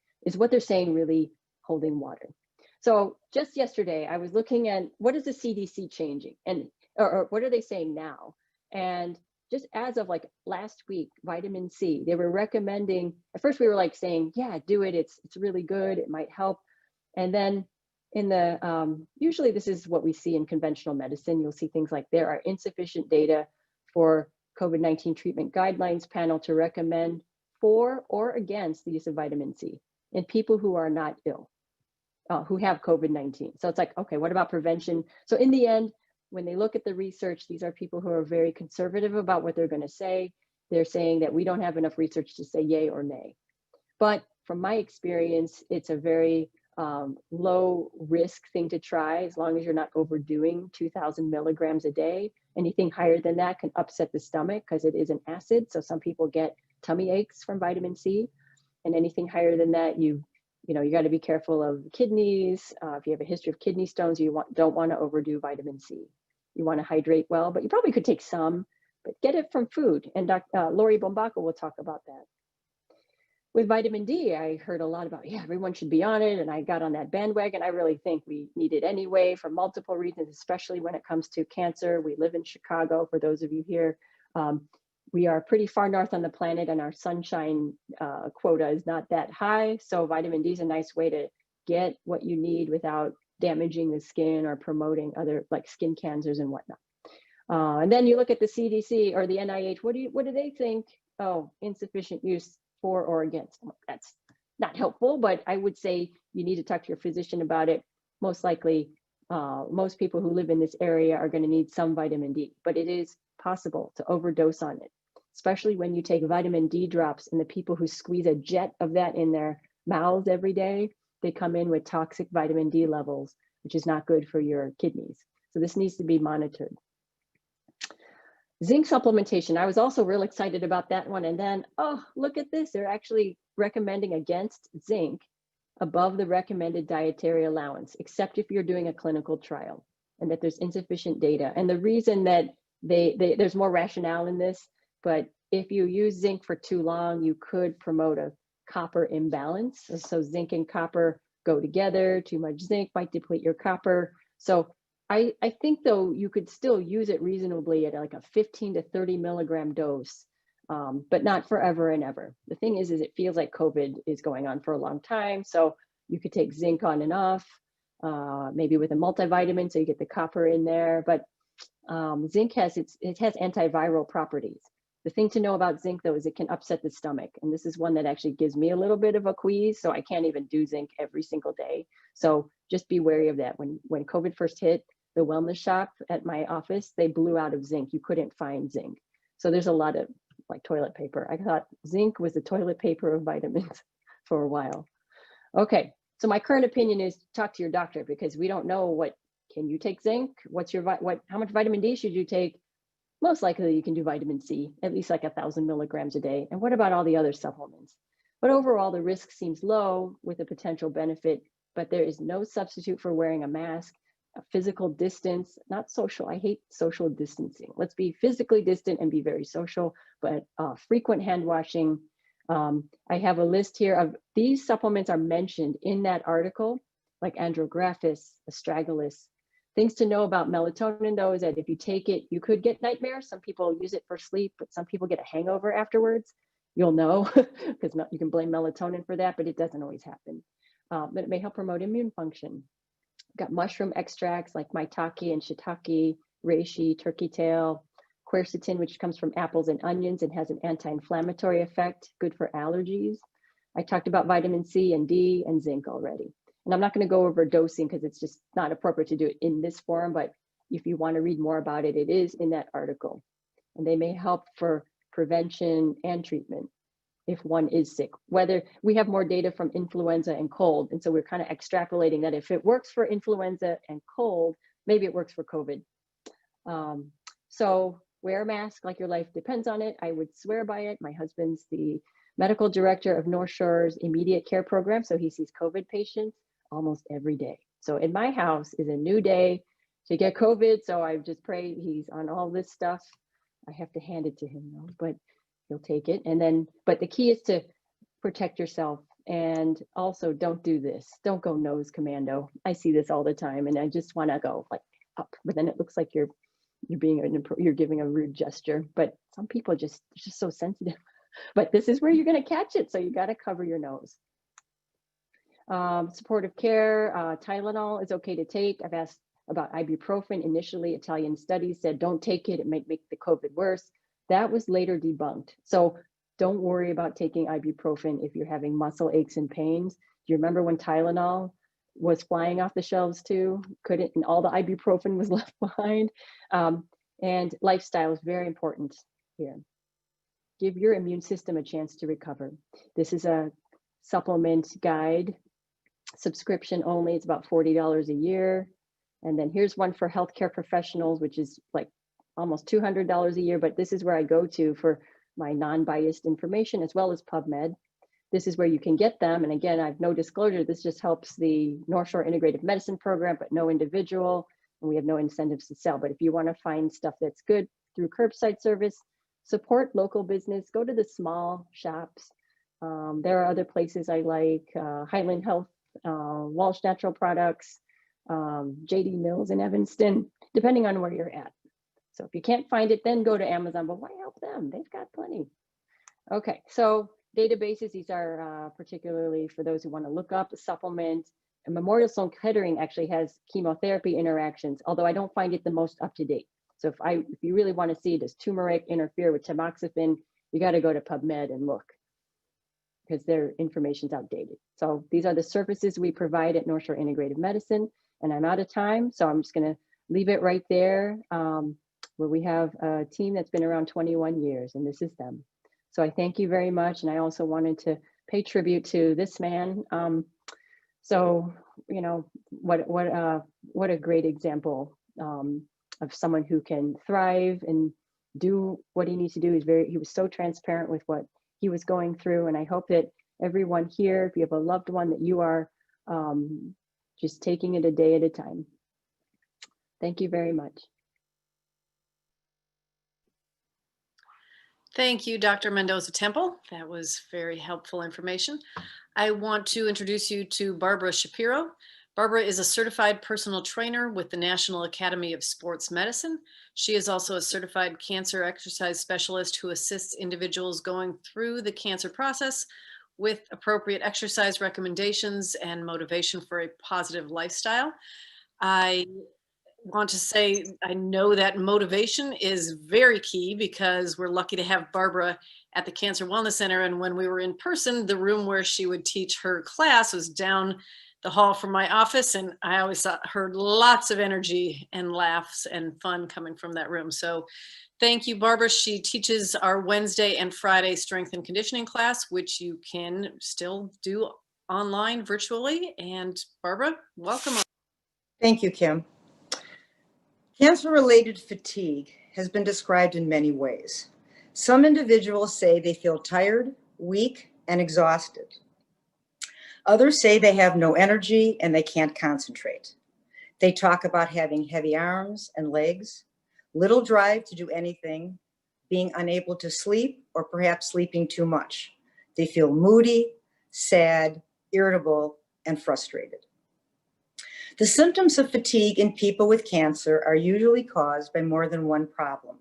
really holding water. So just yesterday, I was looking at what is the CDC changing, and or what are they saying now? And just as of like last week, vitamin C, they were recommending, at first we were like saying, yeah, do it, it's really good, it might help. And then in the, usually this is what we see in conventional medicine, you'll see things like there are insufficient data for COVID-19 treatment guidelines panel to recommend for or against the use of vitamin C in people who are not ill, who have COVID-19. So it's like, okay, what about prevention? So in the end, when they look at the research, these are people who are very conservative about what they're going to say. They're saying that we don't have enough research to say yay or nay. But from my experience, it's a very low risk thing to try as long as you're not overdoing 2,000 milligrams a day. Anything higher than that can upset the stomach because it is an acid. So some people get tummy aches from vitamin C, and anything higher than that, you got to be careful of kidneys. If you have a history of kidney stones, you don't want to overdo vitamin C. You want to hydrate well, but you probably could take some, but get it from food. And Lori Bumbaco will talk about that. With vitamin D, I heard a lot about, yeah, everyone should be on it. And I got on that bandwagon. I really think we need it anyway for multiple reasons, especially when it comes to cancer. We live in Chicago, for those of you here. We are pretty far north on the planet and our sunshine quota is not that high. So vitamin D is a nice way to get what you need without damaging the skin or promoting other like skin cancers and whatnot. And then you look at the CDC or the NIH, what do they think? Oh, insufficient use for or against. That's not helpful, but I would say you need to talk to your physician about it. Most likely most people who live in this area are going to need some vitamin D, but it is possible to overdose on it, especially when you take vitamin D drops, and the people who squeeze a jet of that in their mouths every day, they come in with toxic vitamin D levels, which is not good for your kidneys. So this needs to be monitored. Zinc supplementation, I was also real excited about that one. And then, oh, look at this. They're actually recommending against zinc above the recommended dietary allowance, except if you're doing a clinical trial and that there's insufficient data. And the reason that there's more rationale in this, but if you use zinc for too long, you could promote a copper imbalance. So zinc and copper go together. Too much zinc might deplete your copper. So I think, though, you could still use it reasonably at like a 15 to 30 milligram dose, but not forever and ever. The thing is it feels like COVID is going on for a long time. So you could take zinc on and off, maybe with a multivitamin, so you get the copper in there. But zinc has antiviral properties. The thing to know about zinc, though, is it can upset the stomach. And this is one that actually gives me a little bit of a quease. So I can't even do zinc every single day. So just be wary of that. When COVID first hit, the wellness shop at my office, they blew out of zinc. You couldn't find zinc. So there's a lot of like toilet paper. I thought zinc was the toilet paper of vitamins for a while. Okay, so my current opinion is talk to your doctor, because we don't know can you take zinc? How much vitamin D should you take? Most likely you can do vitamin C, at least like 1,000 milligrams a day. And what about all the other supplements? But overall, the risk seems low with a potential benefit, but there is no substitute for wearing a mask, a physical distance, not social. I hate social distancing. Let's be physically distant and be very social, but frequent hand washing. I have a list here of these supplements are mentioned in that article, like andrographis, astragalus. Things to know about melatonin, though, is that if you take it, you could get nightmares. Some people use it for sleep, but some people get a hangover afterwards. You'll know, because you can blame melatonin for that, but it doesn't always happen. But it may help promote immune function. Got mushroom extracts like maitake and shiitake, reishi, turkey tail, quercetin, which comes from apples and onions and has an anti-inflammatory effect, good for allergies. I talked about vitamin C and D and zinc already. And I'm not going to go over dosing because it's just not appropriate to do it in this forum, but if you want to read more about it, it is in that article. And they may help for prevention and treatment if one is sick. Whether we have more data from influenza and cold, and so we're kind of extrapolating that if it works for influenza and cold, maybe it works for COVID. So wear a mask like your life depends on it. I would swear by it. My husband's the medical director of NorthShore's immediate care program, so he sees COVID patients almost every day. So in my house is a new day to get COVID, so I just pray he's on all this stuff. I have to hand it to him though, but he'll take it. And then, but the key is to protect yourself, and also don't do this. Don't go nose commando. I see this all the time, and I just want to go like up, but then it looks like you're giving a rude gesture. But some people they're just so sensitive. But this is where you're going to catch it, so you got to cover your nose. Supportive care, Tylenol is okay to take. I've asked about ibuprofen. Initially, Italian studies said don't take it, it might make the COVID worse. That was later debunked. So don't worry about taking ibuprofen if you're having muscle aches and pains. Do you remember when Tylenol was flying off the shelves too? And all the ibuprofen was left behind. And lifestyle is very important here. Give your immune system a chance to recover. This is a supplement guide, subscription only. It's about $40 a year. And then here's one for healthcare professionals, which is like almost $200 a year, but this is where I go to for my non-biased information as well as PubMed. This is where you can get them. And again, I have no disclosure. This just helps the NorthShore Integrative Medicine Program, but no individual, and we have no incentives to sell. But if you want to find stuff that's good through curbside service, support local business, go to the small shops. There are other places I like, Highland Health, Walsh Natural Products, JD Mills in Evanston, depending on where you're at. So if you can't find it, then go to Amazon, but why help them? They've got plenty. Okay, so databases, these are particularly for those who want to look up a supplement. And Memorial Sloan Kettering actually has chemotherapy interactions, although I don't find it the most up to date. So if you really want to see, does turmeric interfere with tamoxifen, you got to go to PubMed and look, because their information's outdated. So these are the services we provide at NorthShore Integrative Medicine. And I'm out of time, so I'm just going to leave it right there, where we have a team that's been around 21 years, and this is them. So I thank you very much. And I also wanted to pay tribute to this man. So, you know, what a great example of someone who can thrive and do what he needs to do. He was so transparent with what he was going through. And I hope that everyone here, if you have a loved one, that you are just taking it a day at a time. Thank you very much. Thank you, Dr. Mendoza Temple. That was very helpful information. I want to introduce you to Barbara Shapiro. Barbara is a certified personal trainer with the National Academy of Sports Medicine. She is also a certified cancer exercise specialist who assists individuals going through the cancer process with appropriate exercise recommendations and motivation for a positive lifestyle. I want to say I know that motivation is very key because we're lucky to have Barbara at the Cancer Wellness Center. And when we were in person, the room where she would teach her class was down the hall from my office. And I always heard lots of energy and laughs and fun coming from that room. So thank you, Barbara. She teaches our Wednesday and Friday strength and conditioning class, which you can still do online virtually. And Barbara, welcome. Thank you, Kim. Cancer-related fatigue has been described in many ways. Some individuals say they feel tired, weak, and exhausted. Others say they have no energy and they can't concentrate. They talk about having heavy arms and legs, little drive to do anything, being unable to sleep, or perhaps sleeping too much. They feel moody, sad, irritable, and frustrated. The symptoms of fatigue in people with cancer are usually caused by more than one problem,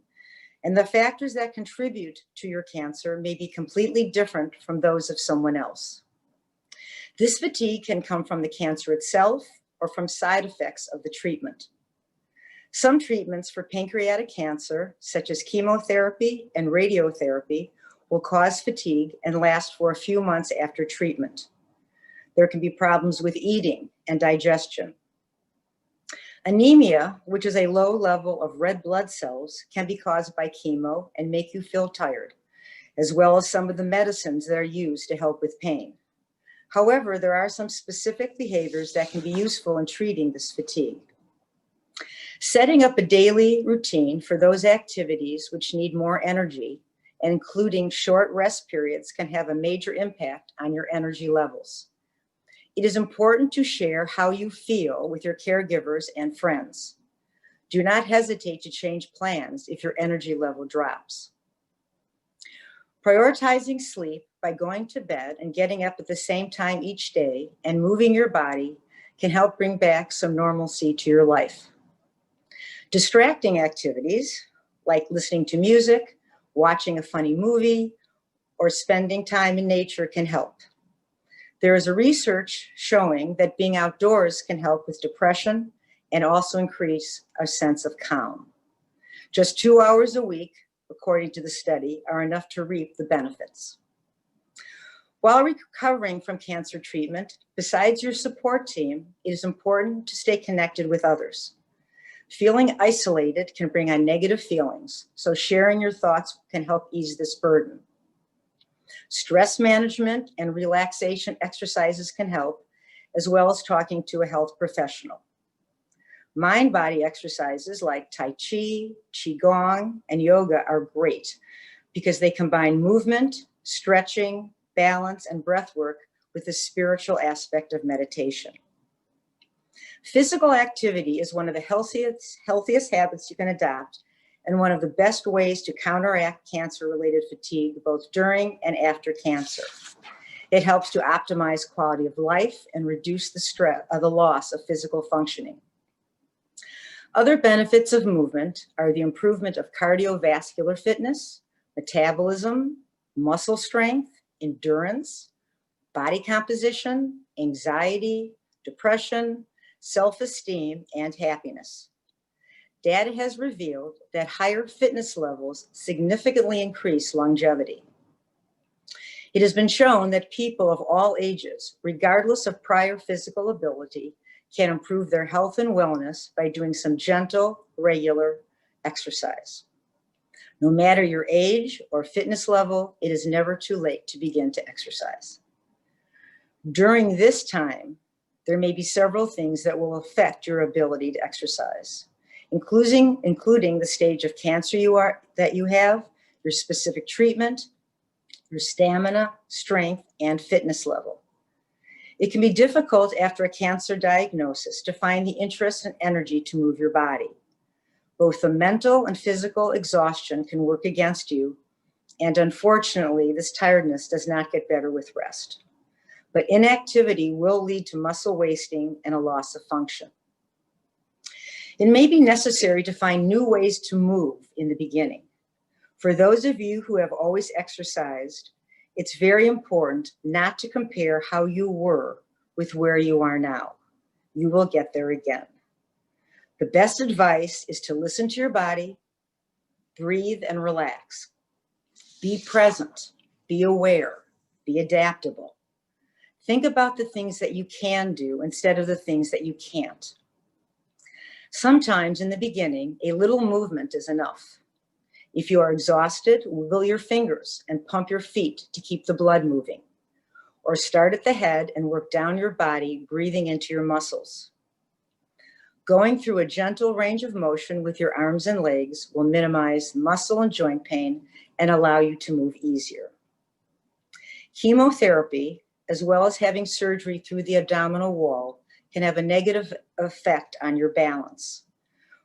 and the factors that contribute to your cancer may be completely different from those of someone else. This fatigue can come from the cancer itself or from side effects of the treatment. Some treatments for pancreatic cancer, such as chemotherapy and radiotherapy, will cause fatigue and last for a few months after treatment. There can be problems with eating and digestion. Anemia, which is a low level of red blood cells, can be caused by chemo and make you feel tired, as well as some of the medicines that are used to help with pain. However, there are some specific behaviors that can be useful in treating this fatigue. Setting up a daily routine for those activities which need more energy, including short rest periods, can have a major impact on your energy levels. It is important to share how you feel with your caregivers and friends. Do not hesitate to change plans if your energy level drops. Prioritizing sleep by going to bed and getting up at the same time each day and moving your body can help bring back some normalcy to your life. Distracting activities like listening to music, watching a funny movie, or spending time in nature can help. There is a research showing that being outdoors can help with depression and also increase a sense of calm. Just 2 hours a week, according to the study, are enough to reap the benefits. While recovering from cancer treatment, besides your support team, it is important to stay connected with others. Feeling isolated can bring on negative feelings, so sharing your thoughts can help ease this burden. Stress management and relaxation exercises can help, as well as talking to a health professional. Mind-body exercises like Tai Chi, Qigong, and yoga are great because they combine movement, stretching, balance, and breath work with the spiritual aspect of meditation. Physical activity is one of the healthiest habits you can adopt and one of the best ways to counteract cancer-related fatigue both during and after cancer. It helps to optimize quality of life and reduce the stress of the loss of physical functioning. Other benefits of movement are the improvement of cardiovascular fitness, metabolism, muscle strength, endurance, body composition, anxiety, depression, self-esteem, and happiness. Data has revealed that higher fitness levels significantly increase longevity. It has been shown that people of all ages, regardless of prior physical ability, can improve their health and wellness by doing some gentle, regular exercise. No matter your age or fitness level, it is never too late to begin to exercise. During this time, there may be several things that will affect your ability to exercise, including the stage of cancer that you have, your specific treatment, your stamina, strength, and fitness level. It can be difficult after a cancer diagnosis to find the interest and energy to move your body. Both the mental and physical exhaustion can work against you, and unfortunately, this tiredness does not get better with rest. But inactivity will lead to muscle wasting and a loss of function. It may be necessary to find new ways to move in the beginning. For those of you who have always exercised, it's very important not to compare how you were with where you are now. You will get there again. The best advice is to listen to your body, breathe and relax. Be present, be aware, be adaptable. Think about the things that you can do instead of the things that you can't. Sometimes in the beginning, a little movement is enough. If you are exhausted, wiggle your fingers and pump your feet to keep the blood moving. Or start at the head and work down your body, breathing into your muscles. Going through a gentle range of motion with your arms and legs will minimize muscle and joint pain and allow you to move easier. Chemotherapy, as well as having surgery through the abdominal wall, can have a negative effect on your balance.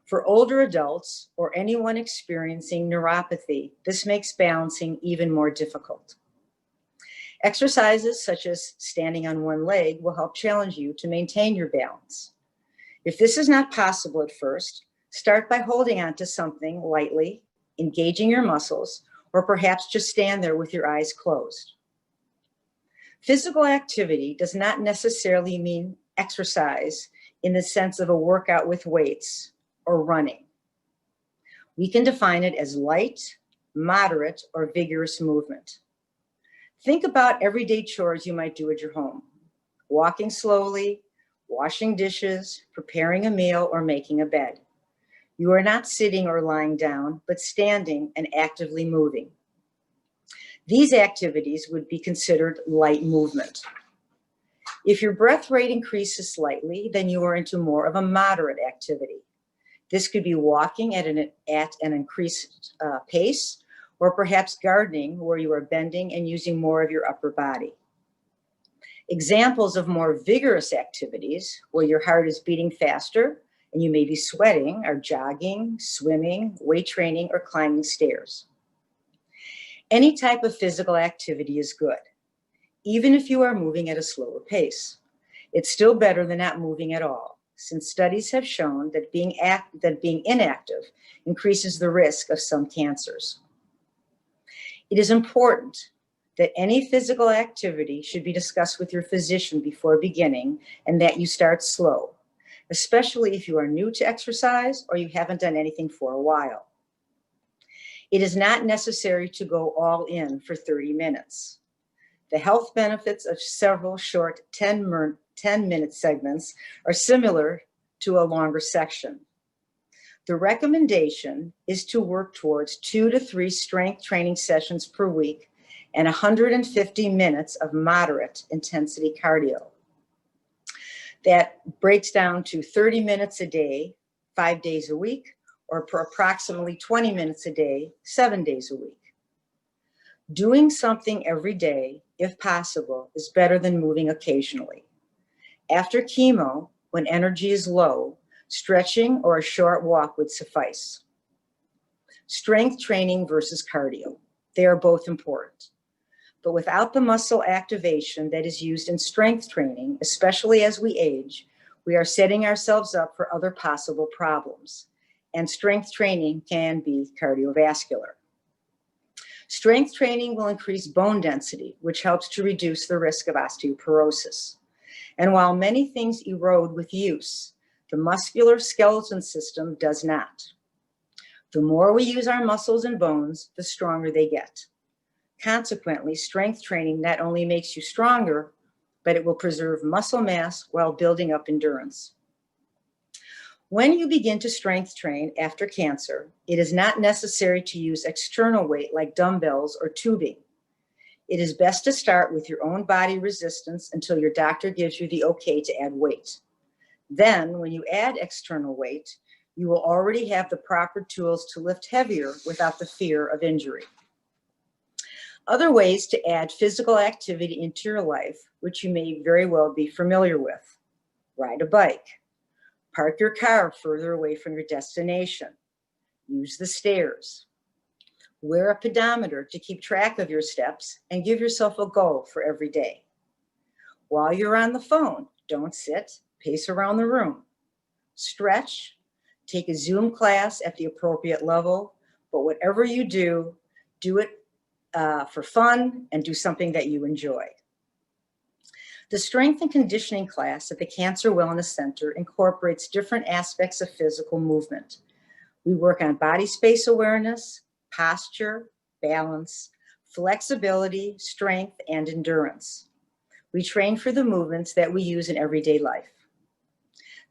For older adults or anyone experiencing neuropathy, this makes balancing even more difficult. Exercises such as standing on one leg will help challenge you to maintain your balance. If this is not possible at first, start by holding on to something lightly, engaging your muscles, or perhaps just stand there with your eyes closed. Physical activity does not necessarily mean exercise in the sense of a workout with weights or running. We can define it as light, moderate, or vigorous movement. Think about everyday chores you might do at your home. Walking slowly, washing dishes, preparing a meal, or making a bed. You are not sitting or lying down, but standing and actively moving. These activities would be considered light movement. If your breath rate increases slightly, then you are into more of a moderate activity. This could be walking at an increased pace, or perhaps gardening where you are bending and using more of your upper body. Examples of more vigorous activities where your heart is beating faster and you may be sweating are jogging, swimming, weight training, or climbing stairs. Any type of physical activity is good, even if you are moving at a slower pace. It's still better than not moving at all, since studies have shown that being inactive increases the risk of some cancers. It is important that any physical activity should be discussed with your physician before beginning and that you start slow, especially if you are new to exercise or you haven't done anything for a while. It is not necessary to go all in for 30 minutes. The health benefits of several short 10-minute segments are similar to a longer section. The recommendation is to work towards 2 to 3 strength training sessions per week and 150 minutes of moderate intensity cardio. That breaks down to 30 minutes a day, 5 days a week, or for approximately 20 minutes a day, 7 days a week. Doing something every day, if possible, is better than moving occasionally. After chemo, when energy is low, stretching or a short walk would suffice. Strength training versus cardio. They are both important. But without the muscle activation that is used in strength training, especially as we age, we are setting ourselves up for other possible problems. And strength training can be cardiovascular. Strength training will increase bone density, which helps to reduce the risk of osteoporosis. And while many things erode with use, the muscular skeleton system does not. The more we use our muscles and bones, the stronger they get. Consequently, strength training not only makes you stronger, but it will preserve muscle mass while building up endurance. When you begin to strength train after cancer, it is not necessary to use external weight like dumbbells or tubing. It is best to start with your own body resistance until your doctor gives you the okay to add weight. Then, when you add external weight, you will already have the proper tools to lift heavier without the fear of injury. Other ways to add physical activity into your life, which you may very well be familiar with: ride a bike, park your car further away from your destination, use the stairs, wear a pedometer to keep track of your steps and give yourself a goal for every day. While you're on the phone, don't sit, pace around the room. Stretch, take a Zoom class at the appropriate level, but whatever you do, do it for fun and do something that you enjoy. The strength and conditioning class at the Cancer Wellness Center incorporates different aspects of physical movement. We work on body space awareness, posture, balance, flexibility, strength, and endurance. We train for the movements that we use in everyday life.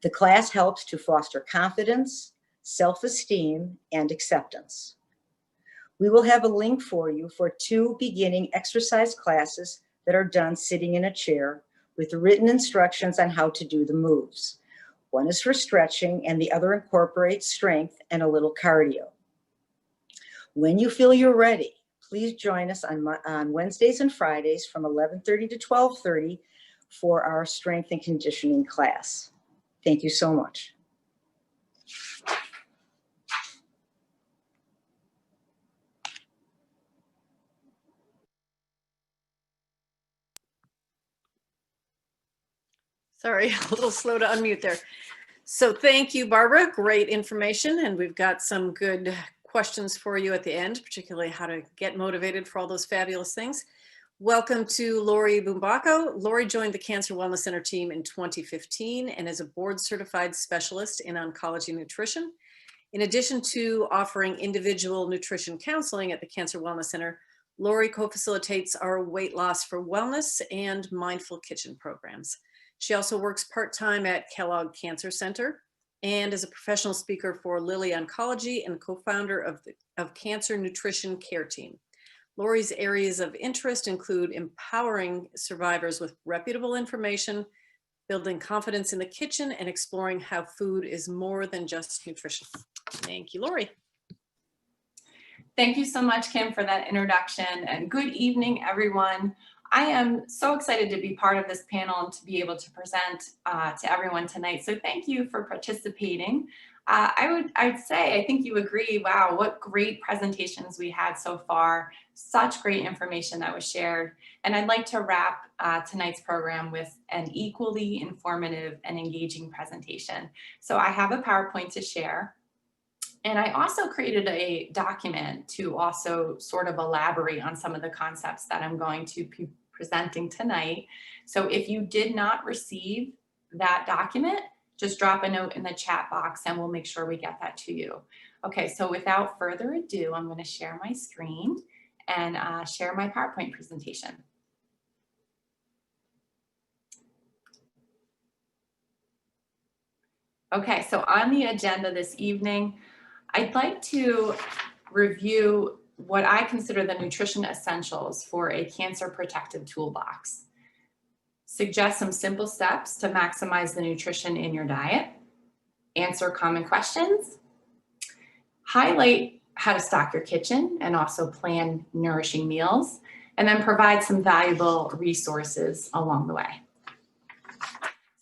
The class helps to foster confidence, self-esteem, and acceptance. We will have a link for you for 2 beginning exercise classes that are done sitting in a chair with written instructions on how to do the moves. One is for stretching and the other incorporates strength and a little cardio. When you feel you're ready, please join us on Wednesdays and Fridays from 11:30 to 12:30 for our strength and conditioning class. Thank you so much. Sorry, a little slow to unmute there. So thank you, Barbara. Great information. And we've got some good questions for you at the end, particularly how to get motivated for all those fabulous things. Welcome to Lori Bumbaco. Lori joined the Cancer Wellness Center team in 2015 and is a board certified specialist in oncology nutrition. In addition to offering individual nutrition counseling at the Cancer Wellness Center, Lori co-facilitates our weight loss for wellness and mindful kitchen programs. She also works part-time at Kellogg Cancer Center and is a professional speaker for Lilly Oncology and co-founder of Cancer Nutrition Care Team. Lori's areas of interest include empowering survivors with reputable information, building confidence in the kitchen, and exploring how food is more than just nutrition. Thank you, Lori. Thank you so much, Kim, for that introduction, and good evening, everyone. I am so excited to be part of this panel and to be able to present to everyone tonight. So thank you for participating. I'd say, I think you agree, wow, what great presentations we had so far. Such great information that was shared. And I'd like to wrap tonight's program with an equally informative and engaging presentation. So I have a PowerPoint to share. And I also created a document to also sort of elaborate on some of the concepts that I'm going to be presenting tonight. So if you did not receive that document, just drop a note in the chat box and we'll make sure we get that to you. Okay, so without further ado, I'm going to share my screen and share my PowerPoint presentation. Okay, so on the agenda this evening, I'd like to review what I consider the nutrition essentials for a cancer protective toolbox, suggest some simple steps to maximize the nutrition in your diet, answer common questions, highlight how to stock your kitchen and also plan nourishing meals, and then provide some valuable resources along the way.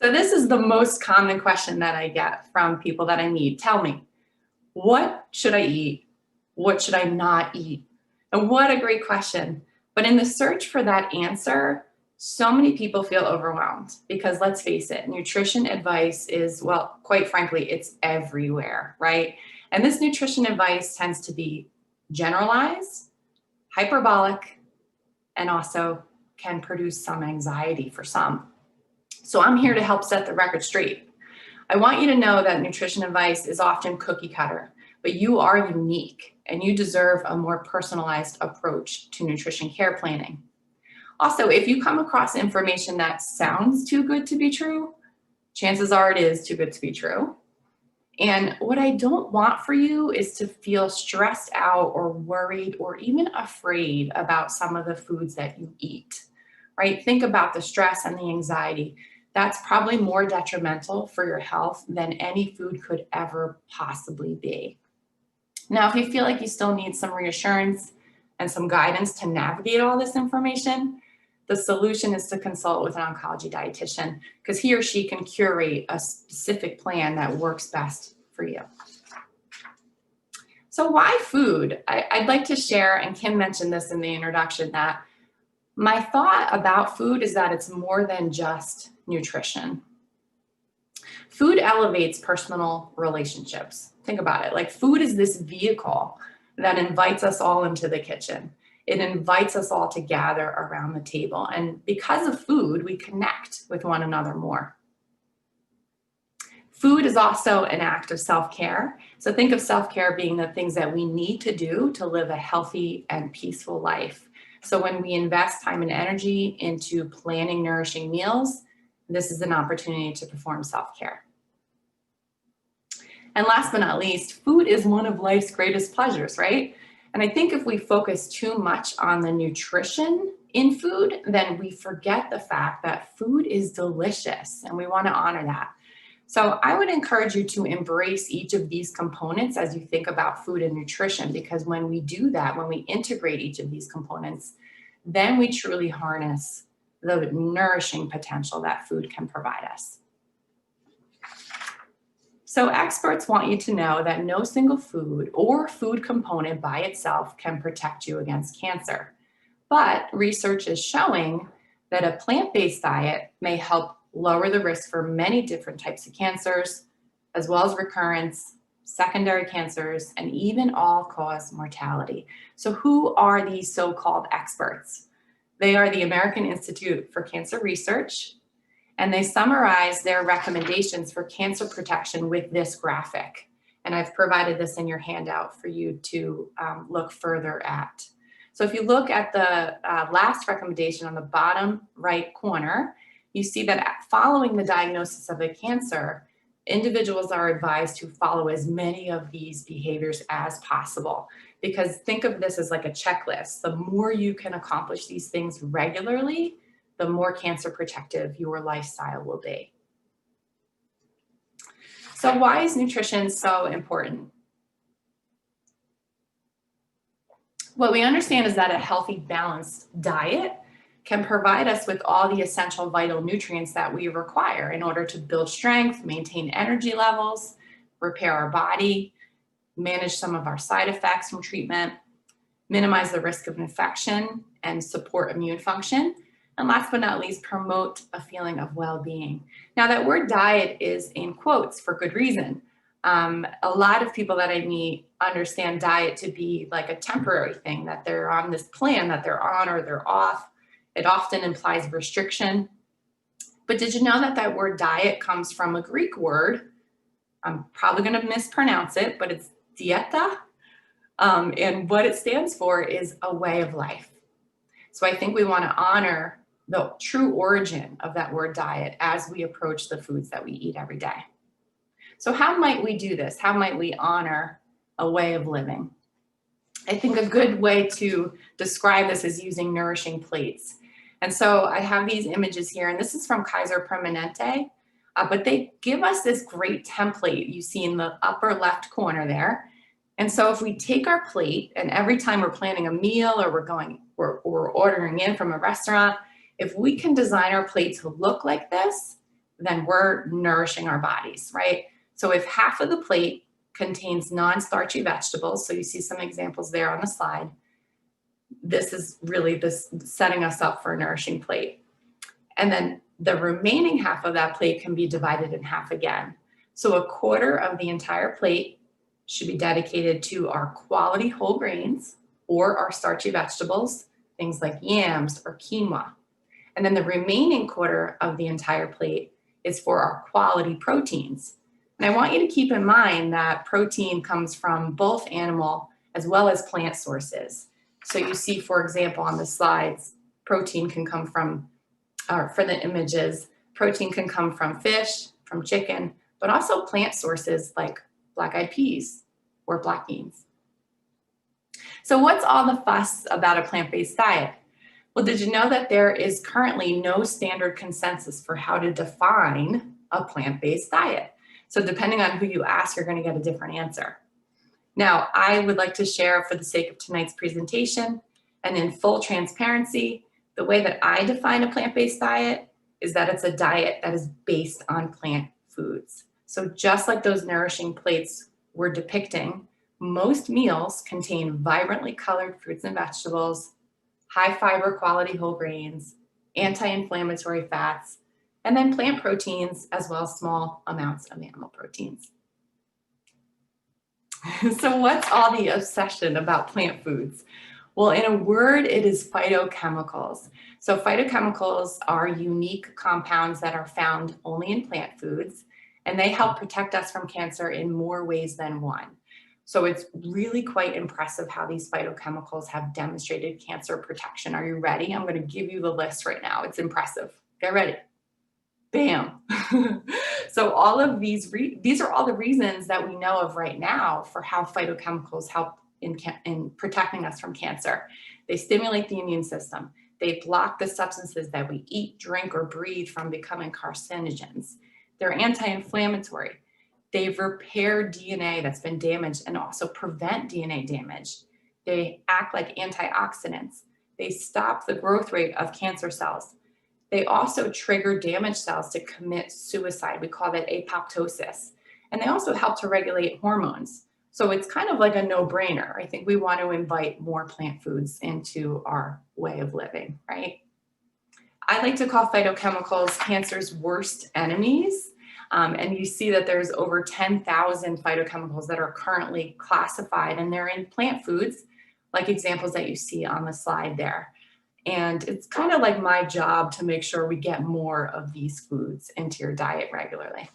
So this is the most common question that I get from people that I meet. Tell me, what should I eat? What should I not eat? And what a great question. But in the search for that answer, so many people feel overwhelmed because let's face it, nutrition advice is, well, quite frankly, it's everywhere, right? And this nutrition advice tends to be generalized, hyperbolic, and also can produce some anxiety for some. So I'm here to help set the record straight. I want you to know that nutrition advice is often cookie cutter, but you are unique and you deserve a more personalized approach to nutrition care planning. Also, if you come across information that sounds too good to be true, chances are it is too good to be true. And what I don't want for you is to feel stressed out or worried or even afraid about some of the foods that you eat, right? Think about the stress and the anxiety. That's probably more detrimental for your health than any food could ever possibly be. Now, if you feel like you still need some reassurance and some guidance to navigate all this information, the solution is to consult with an oncology dietitian, because he or she can curate a specific plan that works best for you. So why food? I'd like to share, and Kim mentioned this in the introduction, that my thought about food is that it's more than just nutrition. Food elevates personal relationships. Think about it. Like, food is this vehicle that invites us all into the kitchen. It invites us all to gather around the table. And because of food, we connect with one another more. Food is also an act of self-care. So think of self-care being the things that we need to do to live a healthy and peaceful life. So when we invest time and energy into planning nourishing meals, this is an opportunity to perform self-care. And last but not least, food is one of life's greatest pleasures, right? And I think if we focus too much on the nutrition in food, then we forget the fact that food is delicious, and we want to honor that. So I would encourage you to embrace each of these components as you think about food and nutrition, because when we do that, when we integrate each of these components, then we truly harness the nourishing potential that food can provide us. So experts want you to know that no single food or food component by itself can protect you against cancer. But research is showing that a plant-based diet may help lower the risk for many different types of cancers, as well as recurrence, secondary cancers, and even all-cause mortality. So who are these so-called experts? They are the American Institute for Cancer Research, and they summarize their recommendations for cancer protection with this graphic. And I've provided this in your handout for you to look further at. So if you look at the last recommendation on the bottom right corner, you see that following the diagnosis of a cancer, individuals are advised to follow as many of these behaviors as possible. Because think of this as like a checklist. The more you can accomplish these things regularly, the more cancer protective your lifestyle will be. So why is nutrition so important? What we understand is that a healthy, balanced diet can provide us with all the essential vital nutrients that we require in order to build strength, maintain energy levels, repair our body, manage some of our side effects from treatment, minimize the risk of infection, and support immune function. And last but not least, promote a feeling of well-being. Now, that word diet is in quotes for good reason. A lot of people that I meet understand diet to be like a temporary thing, that they're on this plan that they're on or they're off. It often implies restriction. But did you know that that word diet comes from a Greek word? I'm probably going to mispronounce it, but it's dieta. And what it stands for is a way of life. So I think we want to honor the true origin of that word diet as we approach the foods that we eat every day. So how might we do this? How might we honor a way of living? I think a good way to describe this is using nourishing plates. And so I have these images here, and this is from Kaiser Permanente, but they give us this great template you see in the upper left corner there. And so if we take our plate, and every time we're planning a meal or we're ordering in from a restaurant, if we can design our plate to look like this, then we're nourishing our bodies, right? So if half of the plate contains non-starchy vegetables, so you see some examples there on the slide, this is really setting us up for a nourishing plate. And then the remaining half of that plate can be divided in half again. So a quarter of the entire plate should be dedicated to our quality whole grains or our starchy vegetables, things like yams or quinoa. And then the remaining quarter of the entire plate is for our quality proteins. And I want you to keep in mind that protein comes from both animal as well as plant sources. So you see, for example, on the slides, protein can come from, for the images, protein can come from fish, from chicken, but also plant sources like black-eyed peas or black beans. So what's all the fuss about a plant-based diet? Well, did you know that there is currently no standard consensus for how to define a plant-based diet? So depending on who you ask, you're going to get a different answer. Now, I would like to share, for the sake of tonight's presentation and in full transparency, the way that I define a plant-based diet is that it's a diet that is based on plant foods. So just like those nourishing plates we're depicting, most meals contain vibrantly colored fruits and vegetables, high fiber quality whole grains, anti-inflammatory fats, and then plant proteins, as well as small amounts of animal proteins. So what's all the obsession about plant foods? Well, in a word, it is phytochemicals. So phytochemicals are unique compounds that are found only in plant foods, and they help protect us from cancer in more ways than one. So it's really quite impressive how these phytochemicals have demonstrated cancer protection. Are you ready? I'm going to give you the list right now. It's impressive. Get ready. Bam. So all of these are all the reasons that we know of right now for how phytochemicals help in protecting us from cancer. They stimulate the immune system. They block the substances that we eat, drink, or breathe from becoming carcinogens. They're anti-inflammatory. They repair DNA that's been damaged and also prevent DNA damage. They act like antioxidants. They stop the growth rate of cancer cells. They also trigger damaged cells to commit suicide. We call that apoptosis. And they also help to regulate hormones. So it's kind of like a no-brainer. I think we want to invite more plant foods into our way of living, right? I like to call phytochemicals cancer's worst enemies. And you see that there's over 10,000 phytochemicals that are currently classified, and they're in plant foods, like examples that you see on the slide there. And it's kind of like my job to make sure we get more of these foods into your diet regularly.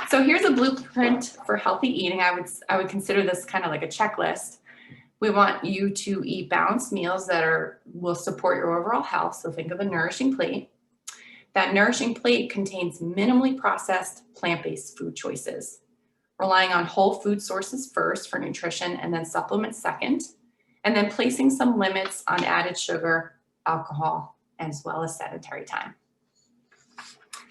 So here's a blueprint for healthy eating. I would consider this kind of like a checklist. We want you to eat balanced meals that will support your overall health. So think of a nourishing plate. That nourishing plate contains minimally processed plant-based food choices, relying on whole food sources first for nutrition and then supplements second, and then placing some limits on added sugar, alcohol, as well as sedentary time.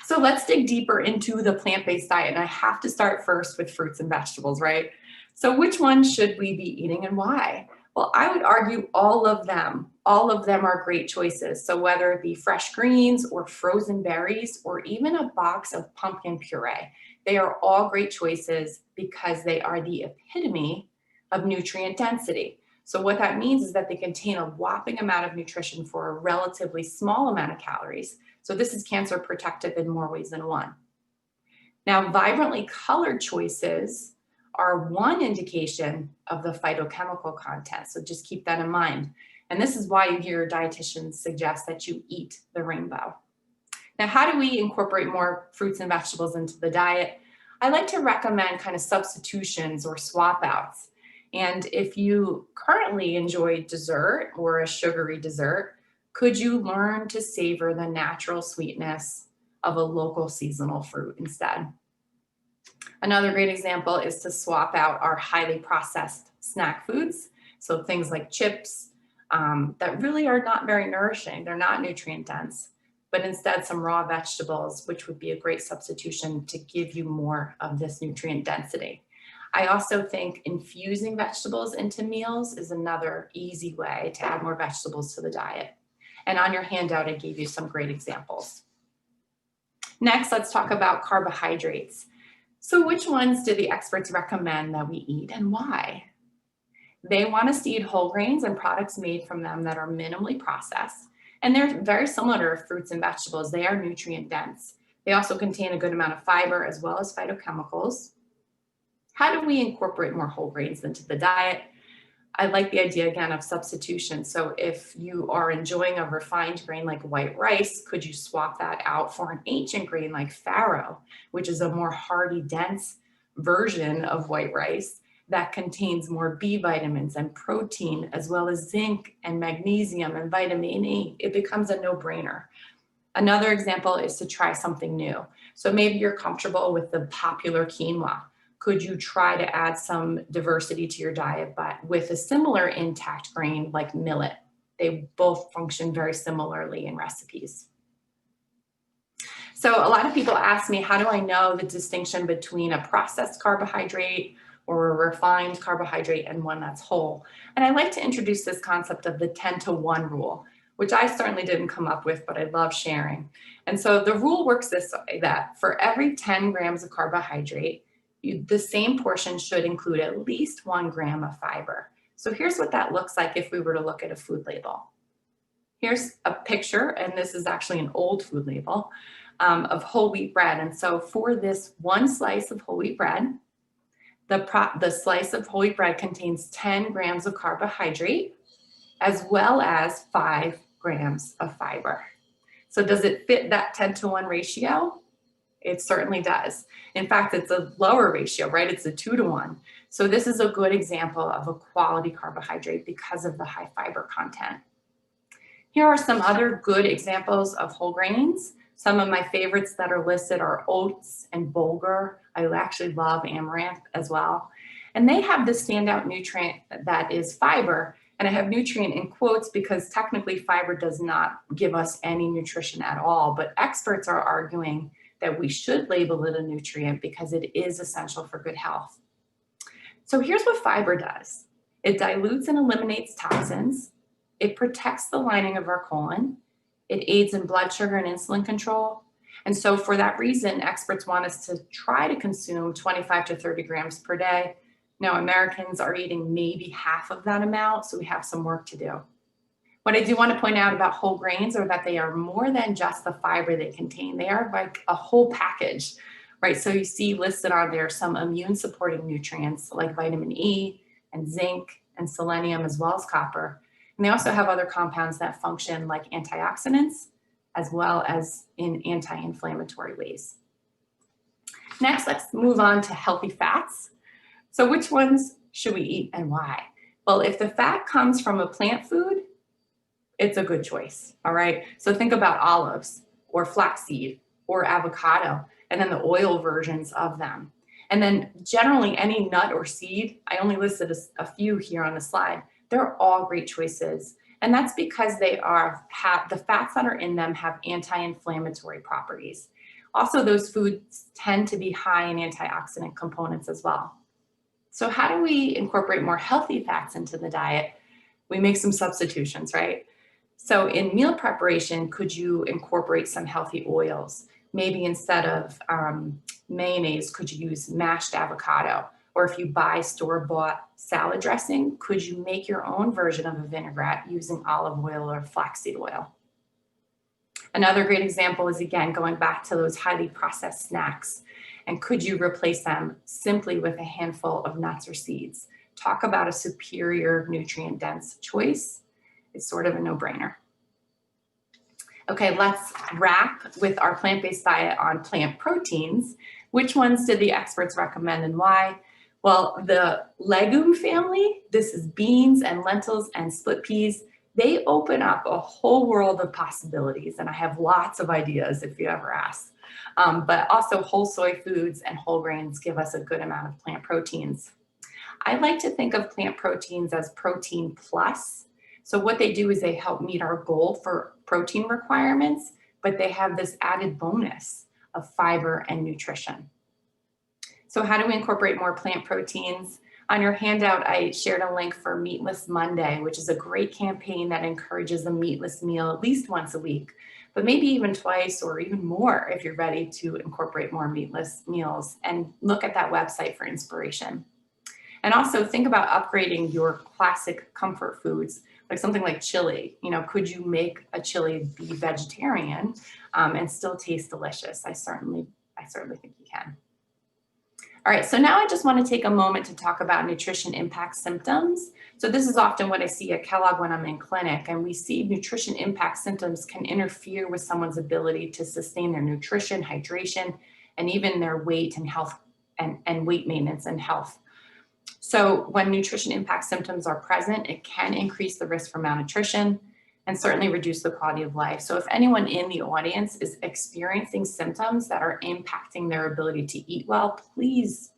So let's dig deeper into the plant-based diet. And I have to start first with fruits and vegetables, right? So which ones should we be eating and why? Well, I would argue all of them are great choices. So whether it be fresh greens or frozen berries, or even a box of pumpkin puree, they are all great choices because they are the epitome of nutrient density. So what that means is that they contain a whopping amount of nutrition for a relatively small amount of calories. So this is cancer protective in more ways than one. Now, vibrantly colored choices are one indication of the phytochemical content. So just keep that in mind. And this is why you hear dietitians suggest that you eat the rainbow. Now, how do we incorporate more fruits and vegetables into the diet? I like to recommend kind of substitutions or swap outs. And if you currently enjoy dessert or a sugary dessert, could you learn to savor the natural sweetness of a local seasonal fruit instead? Another great example is to swap out our highly processed snack foods. So things like chips that really are not very nourishing. They're not nutrient dense, but instead some raw vegetables, which would be a great substitution to give you more of this nutrient density. I also think infusing vegetables into meals is another easy way to add more vegetables to the diet. And on your handout, I gave you some great examples. Next, let's talk about carbohydrates. So which ones do the experts recommend that we eat and why? They want us to eat whole grains and products made from them that are minimally processed. And they're very similar to fruits and vegetables. They are nutrient dense. They also contain a good amount of fiber as well as phytochemicals. How do we incorporate more whole grains into the diet? I like the idea again of substitution. So if you are enjoying a refined grain like white rice, could you swap that out for an ancient grain like farro, which is a more hearty, dense version of white rice that contains more B vitamins and protein, as well as zinc and magnesium and vitamin E? It becomes a no-brainer. Another example is to try something new. So maybe you're comfortable with the popular quinoa. Could you try to add some diversity to your diet, but with a similar intact grain like millet? They both function very similarly in recipes. So a lot of people ask me, how do I know the distinction between a processed carbohydrate or a refined carbohydrate and one that's whole? And I like to introduce this concept of the 10-to-1 rule, which I certainly didn't come up with, but I love sharing. And so the rule works this way, that for every 10 grams of carbohydrate, the same portion should include at least 1 gram of fiber. So here's what that looks like if we were to look at a food label. Here's a picture, and this is actually an old food label, of whole wheat bread. And so for this one slice of whole wheat bread, the slice of whole wheat bread contains 10 grams of carbohydrate as well as 5 grams of fiber. So does it fit that 10-to-1 ratio? It certainly does. In fact, it's a lower ratio, right? It's a 2-to-1. So this is a good example of a quality carbohydrate because of the high fiber content. Here are some other good examples of whole grains. Some of my favorites that are listed are oats and bulgur. I actually love amaranth as well. And they have this standout nutrient that is fiber. And I have nutrient in quotes because technically fiber does not give us any nutrition at all. But experts are arguing that we should label it a nutrient because it is essential for good health. So here's what fiber does. It dilutes and eliminates toxins. It protects the lining of our colon. It aids in blood sugar and insulin control. And so for that reason, experts want us to try to consume 25 to 30 grams per day. Now, Americans are eating maybe half of that amount, so we have some work to do. What I do want to point out about whole grains are that they are more than just the fiber they contain. They are like a whole package, right? So you see listed on there some immune supporting nutrients like vitamin E and zinc and selenium as well as copper. And they also have other compounds that function like antioxidants as well as in anti-inflammatory ways. Next, let's move on to healthy fats. So which ones should we eat and why? Well, if the fat comes from a plant food, it's a good choice, all right? So think about olives or flaxseed or avocado, and then the oil versions of them. And then generally any nut or seed, I only listed a few here on the slide, they're all great choices. And that's because the fats that are in them have anti-inflammatory properties. Also, those foods tend to be high in antioxidant components as well. So how do we incorporate more healthy fats into the diet? We make some substitutions, right? So in meal preparation, could you incorporate some healthy oils? Maybe instead of mayonnaise, could you use mashed avocado? Or if you buy store-bought salad dressing, could you make your own version of a vinaigrette using olive oil or flaxseed oil? Another great example is, again, going back to those highly processed snacks. And could you replace them simply with a handful of nuts or seeds? Talk about a superior nutrient-dense choice. It's sort of a no-brainer. Okay, let's wrap with our plant-based diet on plant proteins. Which ones did the experts recommend and why? Well, the legume family, this is beans and lentils and split peas, they open up a whole world of possibilities, and I have lots of ideas if you ever ask. But also whole soy foods and whole grains give us a good amount of plant proteins. I like to think of plant proteins as protein plus. So what they do is they help meet our goal for protein requirements, but they have this added bonus of fiber and nutrition. So how do we incorporate more plant proteins? On your handout, I shared a link for Meatless Monday, which is a great campaign that encourages a meatless meal at least once a week, but maybe even twice or even more if you're ready to incorporate more meatless meals, and look at that website for inspiration. And also think about upgrading your classic comfort foods, like something like chili. You know, could you make a chili be vegetarian and still taste delicious? I certainly think you can. All right, so now I just want to take a moment to talk about nutrition impact symptoms. So this is often what I see at Kellogg when I'm in clinic, and we see nutrition impact symptoms can interfere with someone's ability to sustain their nutrition, hydration, and even their weight and health and weight maintenance and health. So when nutrition impact symptoms are present, it can increase the risk for malnutrition. and certainly reduce the quality of life. So if anyone in the audience is experiencing symptoms that are impacting their ability to eat well, please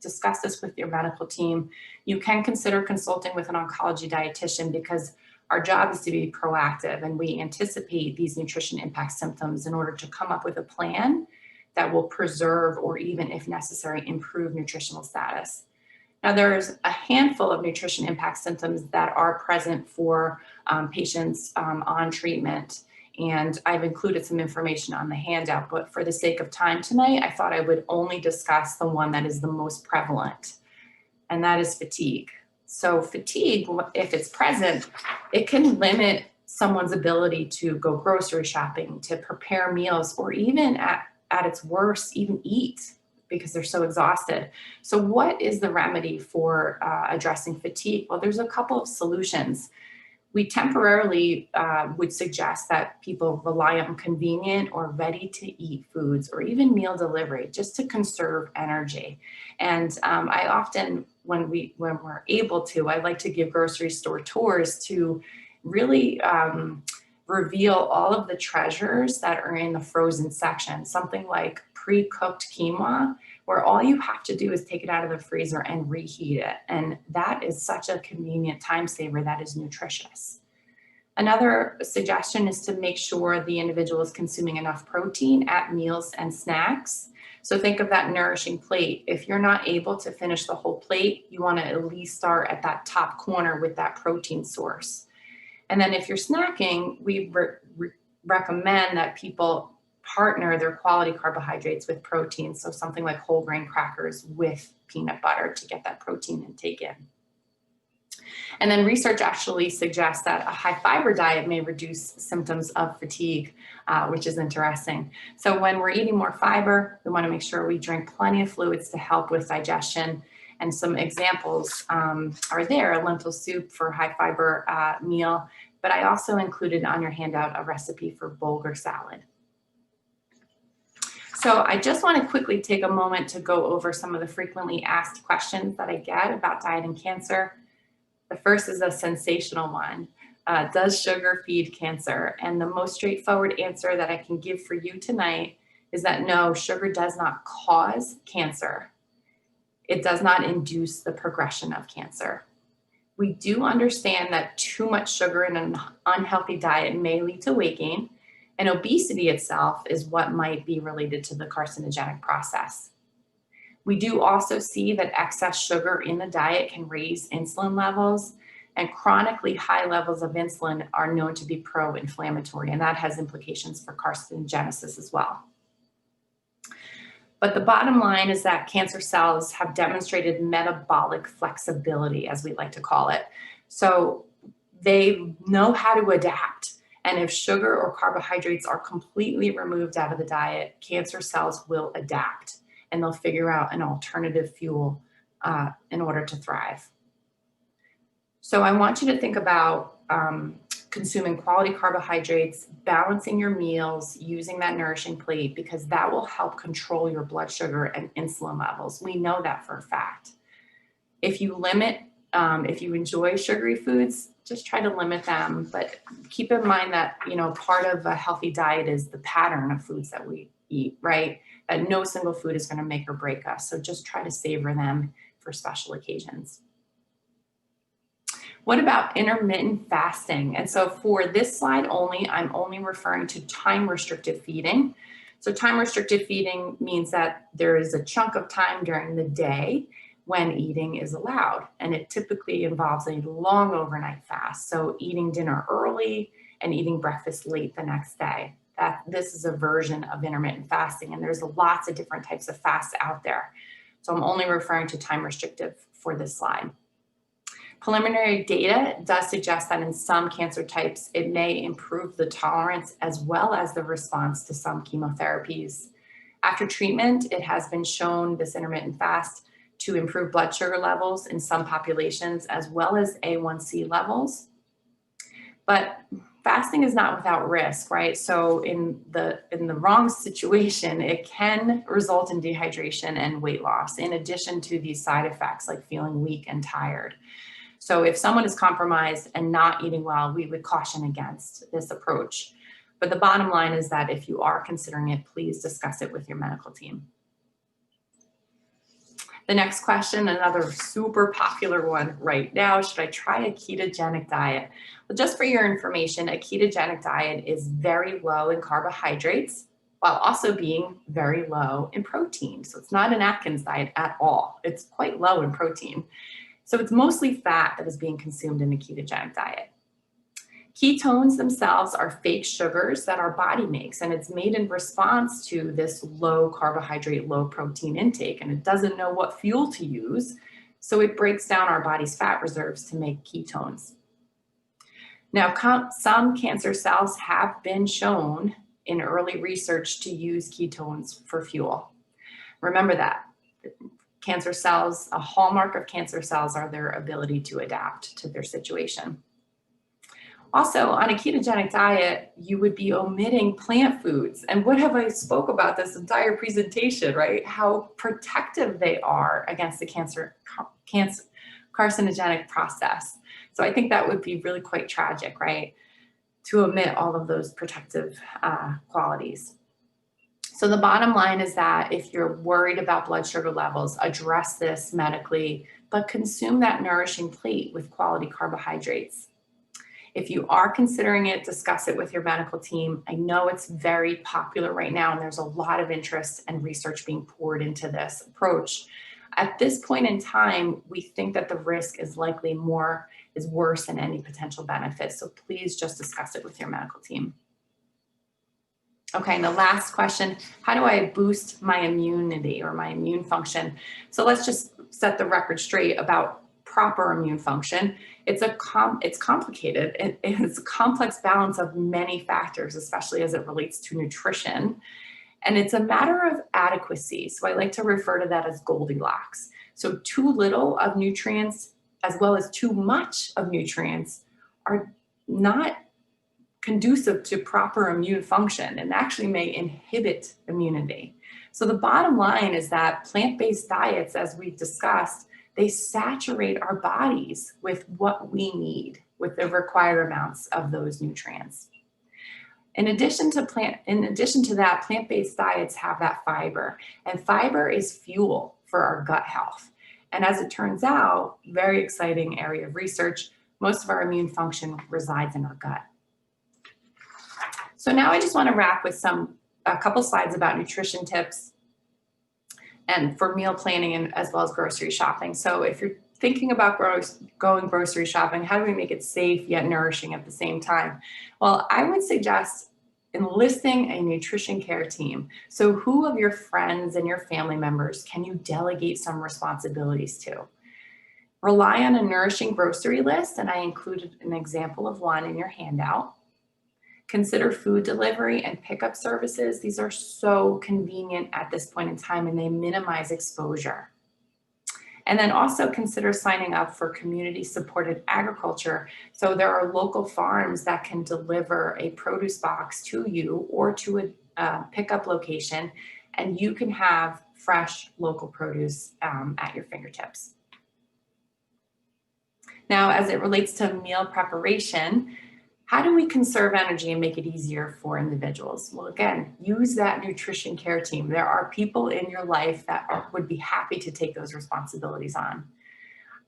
discuss this with your medical team. You can consider consulting with an oncology dietitian, because our job is to be proactive, and we anticipate these nutrition impact symptoms in order to come up with a plan that will preserve, or even if necessary, improve nutritional status. Now, there's a handful of nutrition impact symptoms that are present for patients on treatment, and I've included some information on the handout, but for the sake of time tonight, I thought I would only discuss the one that is the most prevalent, and that is fatigue. So fatigue, if it's present, it can limit someone's ability to go grocery shopping, to prepare meals, or even at its worst, even eat, because they're so exhausted. So what is the remedy for addressing fatigue? Well, there's a couple of solutions. We temporarily would suggest that people rely on convenient or ready to eat foods, or even meal delivery, just to conserve energy. And I often, when we're able to, I like to give grocery store tours to really reveal all of the treasures that are in the frozen section, something like pre-cooked quinoa, where all you have to do is take it out of the freezer and reheat it. And that is such a convenient time saver that is nutritious. Another suggestion is to make sure the individual is consuming enough protein at meals and snacks. So think of that nourishing plate. If you're not able to finish the whole plate, you want to at least start at that top corner with that protein source. And then if you're snacking, we recommend that people partner their quality carbohydrates with protein. So something like whole grain crackers with peanut butter to get that protein intake in. And then research actually suggests that a high fiber diet may reduce symptoms of fatigue, which is interesting. So when we're eating more fiber, we want to make sure we drink plenty of fluids to help with digestion. And some examples are there: a lentil soup for high fiber meal, but I also included on your handout a recipe for bulgur salad. So I just want to quickly take a moment to go over some of the frequently asked questions that I get about diet and cancer. The first is a sensational one. Does sugar feed cancer? And the most straightforward answer that I can give for you tonight is that no, sugar does not cause cancer. It does not induce the progression of cancer. We do understand that too much sugar in an unhealthy diet may lead to weight gain, and obesity itself is what might be related to the carcinogenic process. We do also see that excess sugar in the diet can raise insulin levels, and chronically high levels of insulin are known to be pro-inflammatory, and that has implications for carcinogenesis as well. But the bottom line is that cancer cells have demonstrated metabolic flexibility, as we like to call it. So they know how to adapt. And if sugar or carbohydrates are completely removed out of the diet, cancer cells will adapt, and they'll figure out an alternative fuel in order to thrive. So I want you to think about consuming quality carbohydrates, balancing your meals, using that nourishing plate, because that will help control your blood sugar and insulin levels. We know that for a fact. If you limit, if you enjoy sugary foods, just try to limit them, but keep in mind that, you know, part of a healthy diet is the pattern of foods that we eat, right? That no single food is going to make or break us. So just try to savor them for special occasions. What about intermittent fasting? And so for this slide only, I'm only referring to time-restricted feeding. So time-restricted feeding means that there is a chunk of time during the day when eating is allowed. And it typically involves a long overnight fast. So eating dinner early and eating breakfast late the next day. This is a version of intermittent fasting, and there's lots of different types of fasts out there. So I'm only referring to time-restricted for this slide. Preliminary data does suggest that in some cancer types, it may improve the tolerance as well as the response to some chemotherapies. After treatment, it has been shown, this intermittent fast, to improve blood sugar levels in some populations as well as A1C levels. But fasting is not without risk, right? So in the wrong situation, it can result in dehydration and weight loss, in addition to these side effects like feeling weak and tired. So if someone is compromised and not eating well, we would caution against this approach. But the bottom line is that if you are considering it, please discuss it with your medical team. The next question, another super popular one right now, should I try a ketogenic diet? Well, just for your information, a ketogenic diet is very low in carbohydrates while also being very low in protein. So it's not an Atkins diet at all. It's quite low in protein. So it's mostly fat that is being consumed in a ketogenic diet. Ketones themselves are fake sugars that our body makes, and it's made in response to this low carbohydrate, low protein intake, and it doesn't know what fuel to use, so it breaks down our body's fat reserves to make ketones. Now, some cancer cells have been shown in early research to use ketones for fuel. Remember that. Cancer cells, a hallmark of cancer cells are their ability to adapt to their situation. Also, on a ketogenic diet, you would be omitting plant foods. And what have I spoke about this entire presentation, right? How protective they are against the carcinogenic process. So I think that would be really quite tragic, right? To omit all of those protective qualities. So the bottom line is that if you're worried about blood sugar levels, address this medically, but consume that nourishing plate with quality carbohydrates. If you are considering it, discuss it with your medical team. I know it's very popular right now, and there's a lot of interest and research being poured into this approach. At this point in time, we think that the risk is likely worse than any potential benefit. So please just discuss it with your medical team. Okay, and the last question, how do I boost my immunity or my immune function? So let's just set the record straight about proper immune function. It's complicated. It's a complex balance of many factors, especially as it relates to nutrition. And it's a matter of adequacy. So I like to refer to that as Goldilocks. So too little of nutrients as well as too much of nutrients are not conducive to proper immune function and actually may inhibit immunity. So the bottom line is that plant-based diets, as we've discussed, they saturate our bodies with what we need, with the required amounts of those nutrients. In addition to that, plant-based diets have that fiber, and fiber is fuel for our gut health. And as it turns out, very exciting area of research, most of our immune function resides in our gut. So now I just want to wrap with a couple slides about nutrition tips and for meal planning and as well as grocery shopping. So if you're thinking about going grocery shopping, how do we make it safe yet nourishing at the same time? Well, I would suggest enlisting a nutrition care team. So who of your friends and your family members can you delegate some responsibilities to? Rely on a nourishing grocery list, and I included an example of one in your handout. Consider food delivery and pickup services. These are so convenient at this point in time, and they minimize exposure. And then also consider signing up for community-supported agriculture. So there are local farms that can deliver a produce box to you or to a pickup location, and you can have fresh local produce at your fingertips. Now, as it relates to meal preparation, how do we conserve energy and make it easier for individuals? Well, again, use that nutrition care team. There are people in your life that would be happy to take those responsibilities on.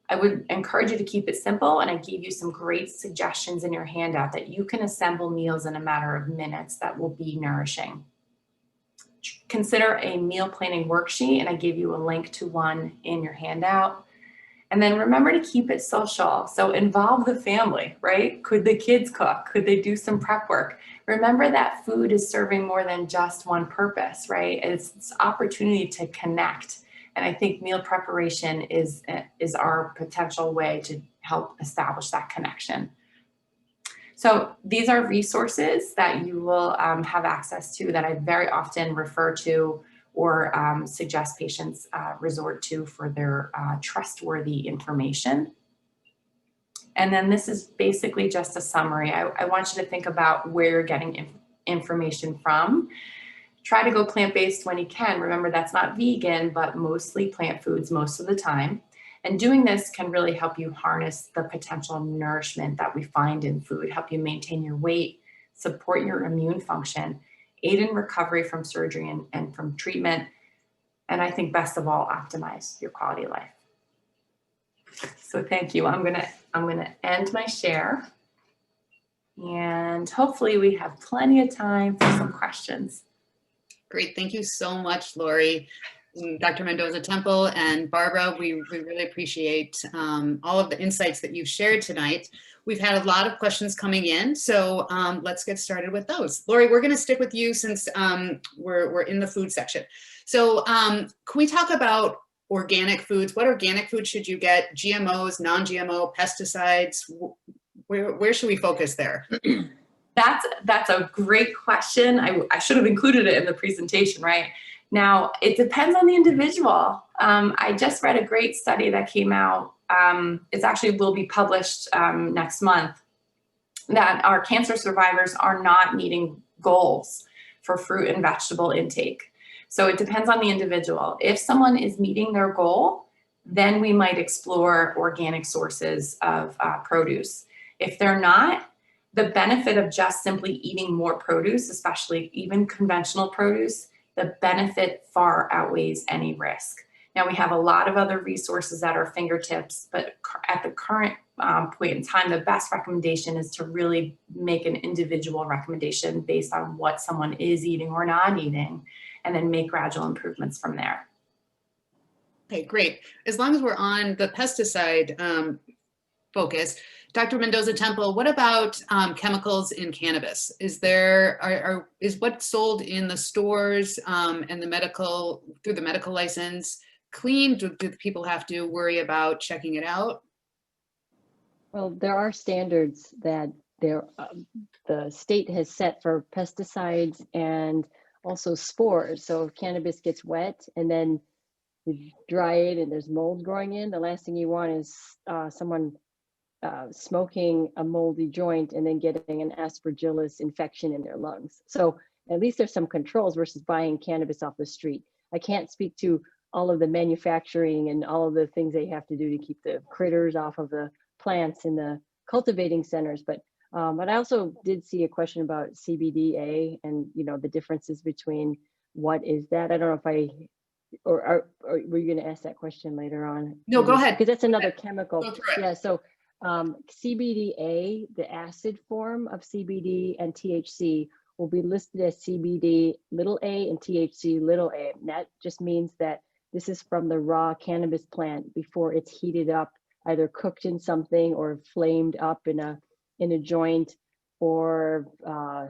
I would encourage you to keep it simple, and I gave you some great suggestions in your handout that you can assemble meals in a matter of minutes that will be nourishing. Consider a meal planning worksheet, and I gave you a link to one in your handout. And then remember to keep it social. So involve the family, right? Could the kids cook? Could they do some prep work? Remember that food is serving more than just one purpose, right? It's opportunity to connect. And I think meal preparation is our potential way to help establish that connection. So these are resources that you will have access to that I very often refer to or suggest patients resort to for their trustworthy information. And then this is basically just a summary. I want you to think about where you're getting information from. Try to go plant-based when you can. Remember, that's not vegan, but mostly plant foods most of the time. And doing this can really help you harness the potential nourishment that we find in food, help you maintain your weight, support your immune function, aid in recovery from surgery and from treatment, and I think best of all, optimize your quality of life. So thank you. I'm gonna end my share, and hopefully we have plenty of time for some questions. Great, thank you so much, Lori, Dr. Mendoza-Temple, and Barbara. We really appreciate all of the insights that you've shared tonight. We've had a lot of questions coming in, so let's get started with those. Lori, we're gonna stick with you since we're in the food section. So can we talk about organic foods? What organic foods should you get? GMOs, non-GMO, pesticides? Where should we focus there? That's a great question. I should have included it in the presentation, right? Now, it depends on the individual. I just read a great study that came out. It actually will be published next month, that our cancer survivors are not meeting goals for fruit and vegetable intake. So it depends on the individual. If someone is meeting their goal, then we might explore organic sources of produce. If they're not, the benefit of just simply eating more produce, especially even conventional produce, the benefit far outweighs any risk. Now, we have a lot of other resources at our fingertips, but at the current point in time, the best recommendation is to really make an individual recommendation based on what someone is eating or not eating, and then make gradual improvements from there. Okay, great. As long as we're on the pesticide focus, Dr. Mendoza-Temple, what about chemicals in cannabis? Is there, is what's sold in the stores and through the medical license clean? Do people have to worry about checking it out? Well, there are standards that the state has set for pesticides and also spores. So if cannabis gets wet and then you dry it and there's mold growing in, the last thing you want is someone smoking a moldy joint and then getting an aspergillus infection in their lungs. So at least there's some controls versus buying cannabis off the street. I can't speak to all of the manufacturing and all of the things they have to do to keep the critters off of the plants in the cultivating centers, but I also did see a question about CBDA and the differences between what is that. I don't know if or were you going to ask that question later on? No, go ahead. Because that's another chemical. Go through it. Yeah. So CBDA, the acid form of CBD and THC, will be listed as CBD little a and THC little a. And that just means that this is from the raw cannabis plant before it's heated up, either cooked in something or flamed up in a joint or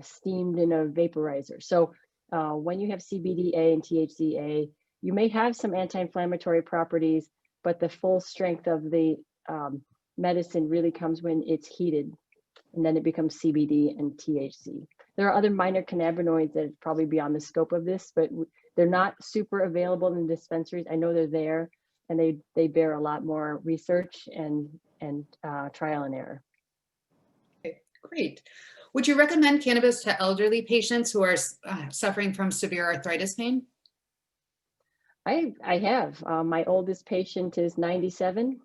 steamed in a vaporizer. So when you have CBDA and THCA, you may have some anti-inflammatory properties, but the full strength of the medicine really comes when it's heated, and then it becomes CBD and THC. There are other minor cannabinoids that are probably beyond the scope of this, but they're not super available in dispensaries. I know they're there, and they bear a lot more research and trial and error. Okay, great. Would you recommend cannabis to elderly patients who are suffering from severe arthritis pain? I have. My oldest patient is 97,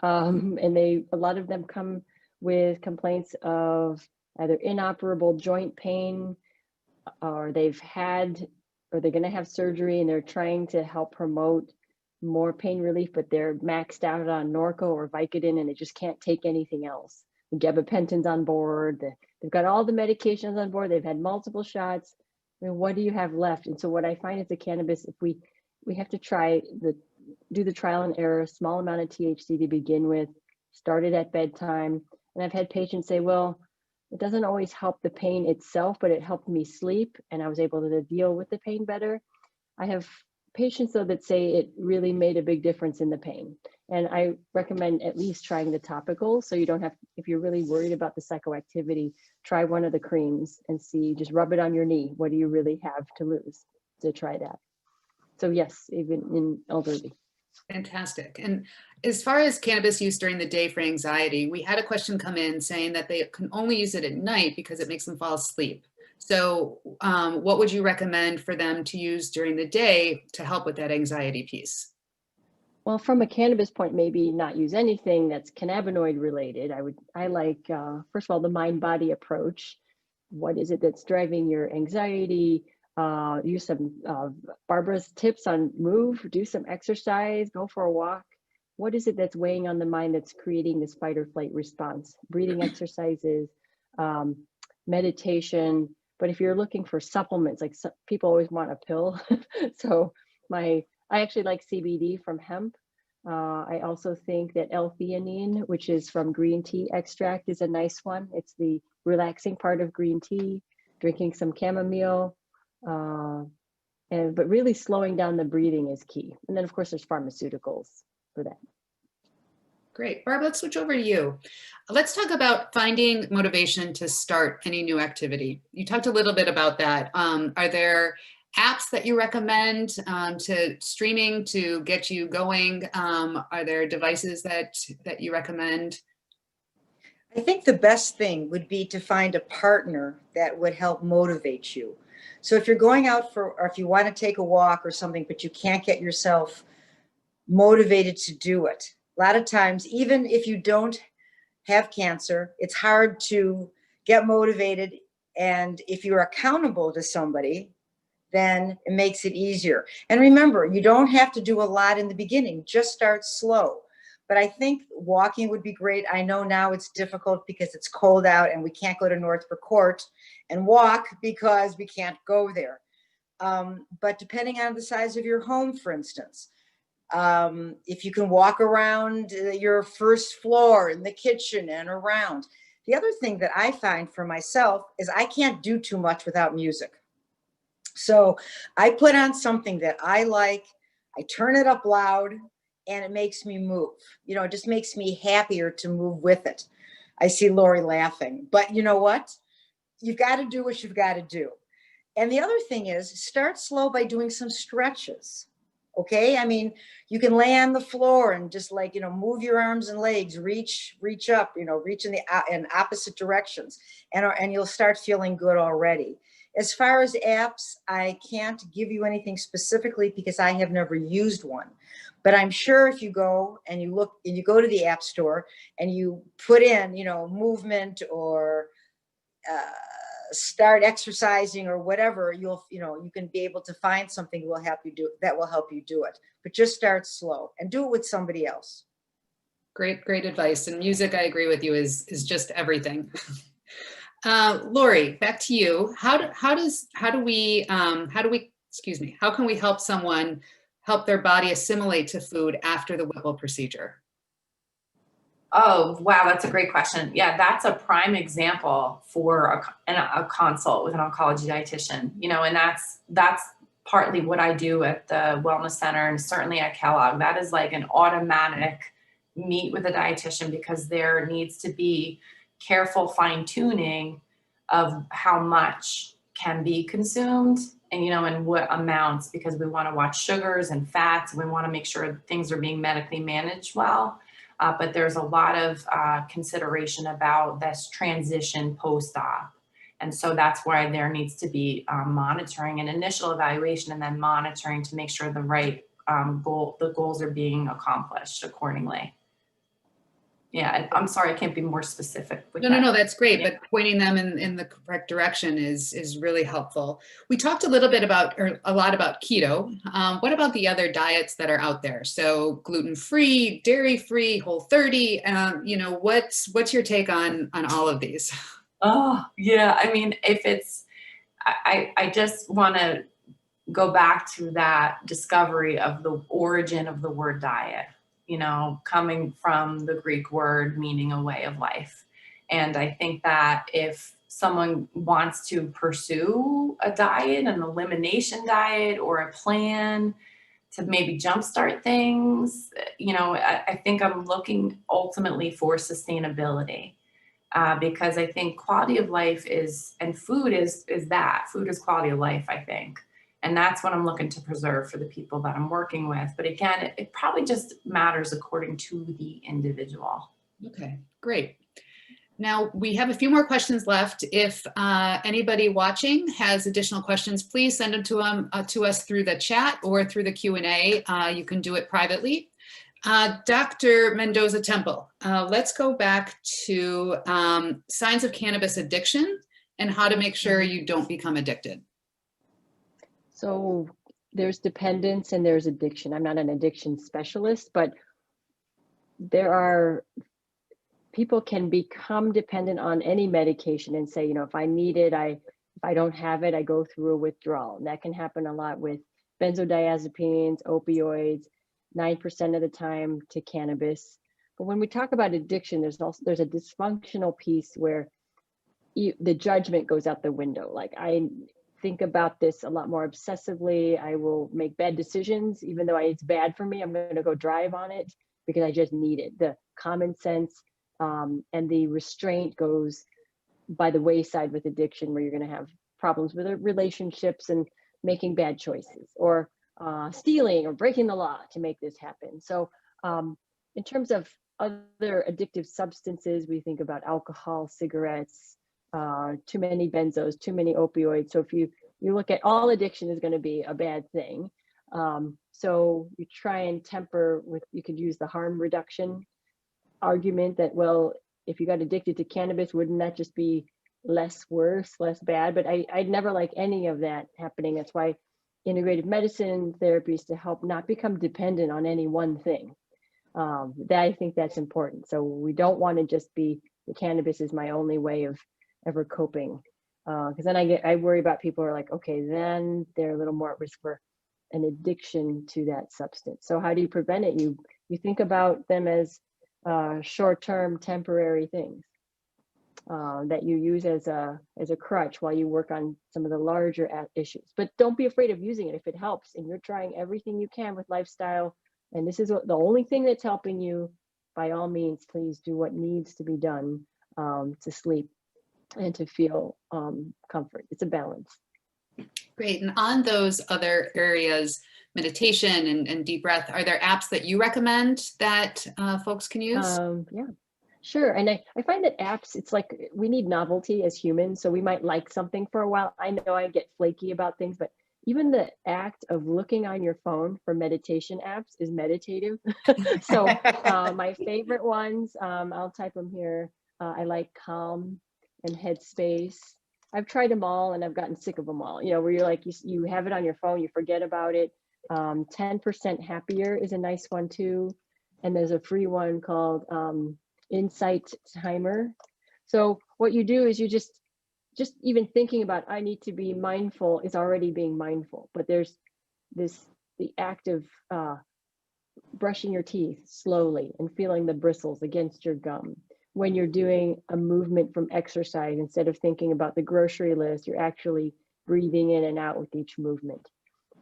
and a lot of them come with complaints of either inoperable joint pain, or they're going to have surgery and they're trying to help promote more pain relief, but they're maxed out on Norco or Vicodin and they just can't take anything else. The gabapentin's on board. They've got all the medications on board. They've had multiple shots. I mean, what do you have left? And so what I find is the cannabis, if we have to do the trial and error, small amount of THC to begin with, start it at bedtime. And I've had patients say, well, it doesn't always help the pain itself, but it helped me sleep and I was able to deal with the pain better. I have patients though that say it really made a big difference in the pain. And I recommend at least trying the topicals. So you don't have, if you're really worried about the psychoactivity, try one of the creams and see, just rub it on your knee. What do you really have to lose? To try that. So yes, even in elderly. Fantastic. And as far as cannabis use during the day for anxiety, we had a question come in saying that they can only use it at night because it makes them fall asleep. So what would you recommend for them to use during the day to help with that anxiety piece? Well, from a cannabis point, maybe not use anything that's cannabinoid related. I like, first of all, the mind-body approach. What is it that's driving your anxiety? Use some Barbara's tips on move, do some exercise, go for a walk. What is it that's weighing on the mind that's creating this fight or flight response? Breathing exercises, meditation. But if you're looking for supplements, like people always want a pill. So I actually like CBD from hemp. I also think that L-theanine, which is from green tea extract, is a nice one. It's the relaxing part of green tea, drinking some chamomile, but really slowing down the breathing is key. And then of course there's pharmaceuticals for that. Great. Barb, let's switch over to you. Let's talk about finding motivation to start any new activity. You talked a little bit about that. Are there apps that you recommend to streaming to get you going? Are there devices that you recommend? I think the best thing would be to find a partner that would help motivate you. So if you're going out or if you want to take a walk or something, but you can't get yourself motivated to do it. A lot of times, even if you don't have cancer, it's hard to get motivated. And if you're accountable to somebody, then it makes it easier. And remember, you don't have to do a lot in the beginning, just start slow. But I think walking would be great. I know now it's difficult because it's cold out and we can't go to Northbrook Court and walk because we can't go there. But depending on the size of your home, for instance, if you can walk around your first floor in the kitchen and around. The other thing that I find for myself is I can't do too much without music. So I put on something that I like, I turn it up loud, and it makes me move. You know, it just makes me happier to move with it. I see Lori laughing, but you know what? You've got to do what you've got to do. And the other thing is start slow by doing some stretches. Okay. I mean, you can lay on the floor and just like, you know, move your arms and legs, reach up, you know, reach in opposite directions and you'll start feeling good already. As far as apps, I can't give you anything specifically because I have never used one, but I'm sure if you go and you look and you go to the app store and you put in, you know, movement or, start exercising or whatever, you can be able to find something that will help you do it. But just start slow and do it with somebody else. Great advice. And music, I agree with you, is just everything. Lori, back to you. How can we help someone help their body assimilate to food after the Whipple procedure? Oh, wow, that's a great question. Yeah, that's a prime example for a consult with an oncology dietitian, you know, and that's partly what I do at the Wellness Center and certainly at Kellogg. That is like an automatic meet with a dietitian because there needs to be careful fine tuning of how much can be consumed and, you know, and what amounts, because we want to watch sugars and fats and we want to make sure things are being medically managed well. But there's a lot of consideration about this transition post-op. And so that's why there needs to be monitoring and initial evaluation and then monitoring to make sure the right goals are being accomplished accordingly. Yeah, I'm sorry, I can't be more specific with that. No, that's great. Yeah. But pointing them in the correct direction is really helpful. We talked a lot about keto. What about the other diets that are out there? So gluten-free, dairy-free, Whole30. You know, what's your take on all of these? Oh, yeah. I mean, I just want to go back to that discovery of the origin of the word diet, you know, coming from the Greek word meaning a way of life. And I think that if someone wants to pursue a diet, an elimination diet or a plan to maybe jumpstart things, you know, I think I'm looking ultimately for sustainability. Because I think quality of life food is quality of life, I think. And that's what I'm looking to preserve for the people that I'm working with. But again, it probably just matters according to the individual. Okay, great. Now we have a few more questions left. If anybody watching has additional questions, please send them to us through the chat or through the Q&A. You can do it privately. Dr. Mendoza Temple, let's go back to signs of cannabis addiction and how to make sure you don't become addicted. So there's dependence and there's addiction. I'm not an addiction specialist, but people can become dependent on any medication and say, if I need it, if I don't have it, I go through a withdrawal. And that can happen a lot with benzodiazepines, opioids, 9% of the time to cannabis. But when we talk about addiction, there's a dysfunctional piece where the judgment goes out the window. Like, I think about this a lot more obsessively. I will make bad decisions, even though it's bad for me. I'm going to go drive on it because I just need it. The common sense and the restraint goes by the wayside with addiction, where you're going to have problems with relationships and making bad choices, or stealing or breaking the law to make this happen. So in terms of other addictive substances, we think about alcohol, cigarettes, too many benzos, too many opioids. So if you look at all addiction is going to be a bad thing. So you try and temper with, you could use the harm reduction argument that, well, if you got addicted to cannabis, wouldn't that just be less worse, less bad? But I'd never like any of that happening. That's why integrative medicine therapy is to help not become dependent on any one thing. I think that's important. So we don't want to just be, the cannabis is my only way of ever coping. Because then I worry about people who are like, okay, then they're a little more at risk for an addiction to that substance. So how do you prevent it? You think about them as short-term, temporary things that you use as a crutch while you work on some of the larger issues. But don't be afraid of using it if it helps, and you're trying everything you can with lifestyle, and this is the only thing that's helping you. By all means, please do what needs to be done to sleep and to feel comfort. It's a balance. Great. And on those other areas, meditation and deep breath, are there apps that you recommend that folks can use? Yeah, sure. And I find that apps, it's like we need novelty as humans. So we might like something for a while. I know I get flaky about things, but even the act of looking on your phone for meditation apps is meditative. So my favorite ones, I'll type them here. I like Calm and Headspace. I've tried them all and I've gotten sick of them all, where you're like, you have it on your phone, you forget about it. 10% Happier is a nice one too. And there's a free one called Insight Timer. So what you do is you just even thinking about, I need to be mindful, is already being mindful. But there's the act of brushing your teeth slowly and feeling the bristles against your gum. When you're doing a movement from exercise, instead of thinking about the grocery list, you're actually breathing in and out with each movement.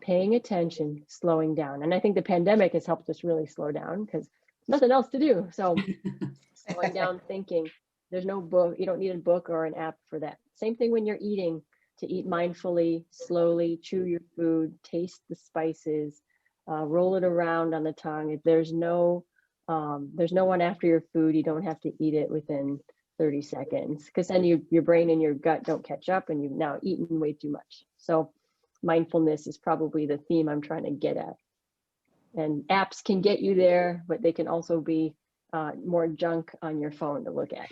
Paying attention, slowing down. And I think the pandemic has helped us really slow down because nothing else to do. So slowing down, thinking. There's no book. You don't need a book or an app for that. Same thing when you're eating, to eat mindfully, slowly, chew your food, taste the spices, roll it around on the tongue. If there's no one after your food, you don't have to eat it within 30 seconds because then your brain and your gut don't catch up and you've now eaten way too much. So mindfulness is probably the theme I'm trying to get at. And apps can get you there, but they can also be more junk on your phone to look at.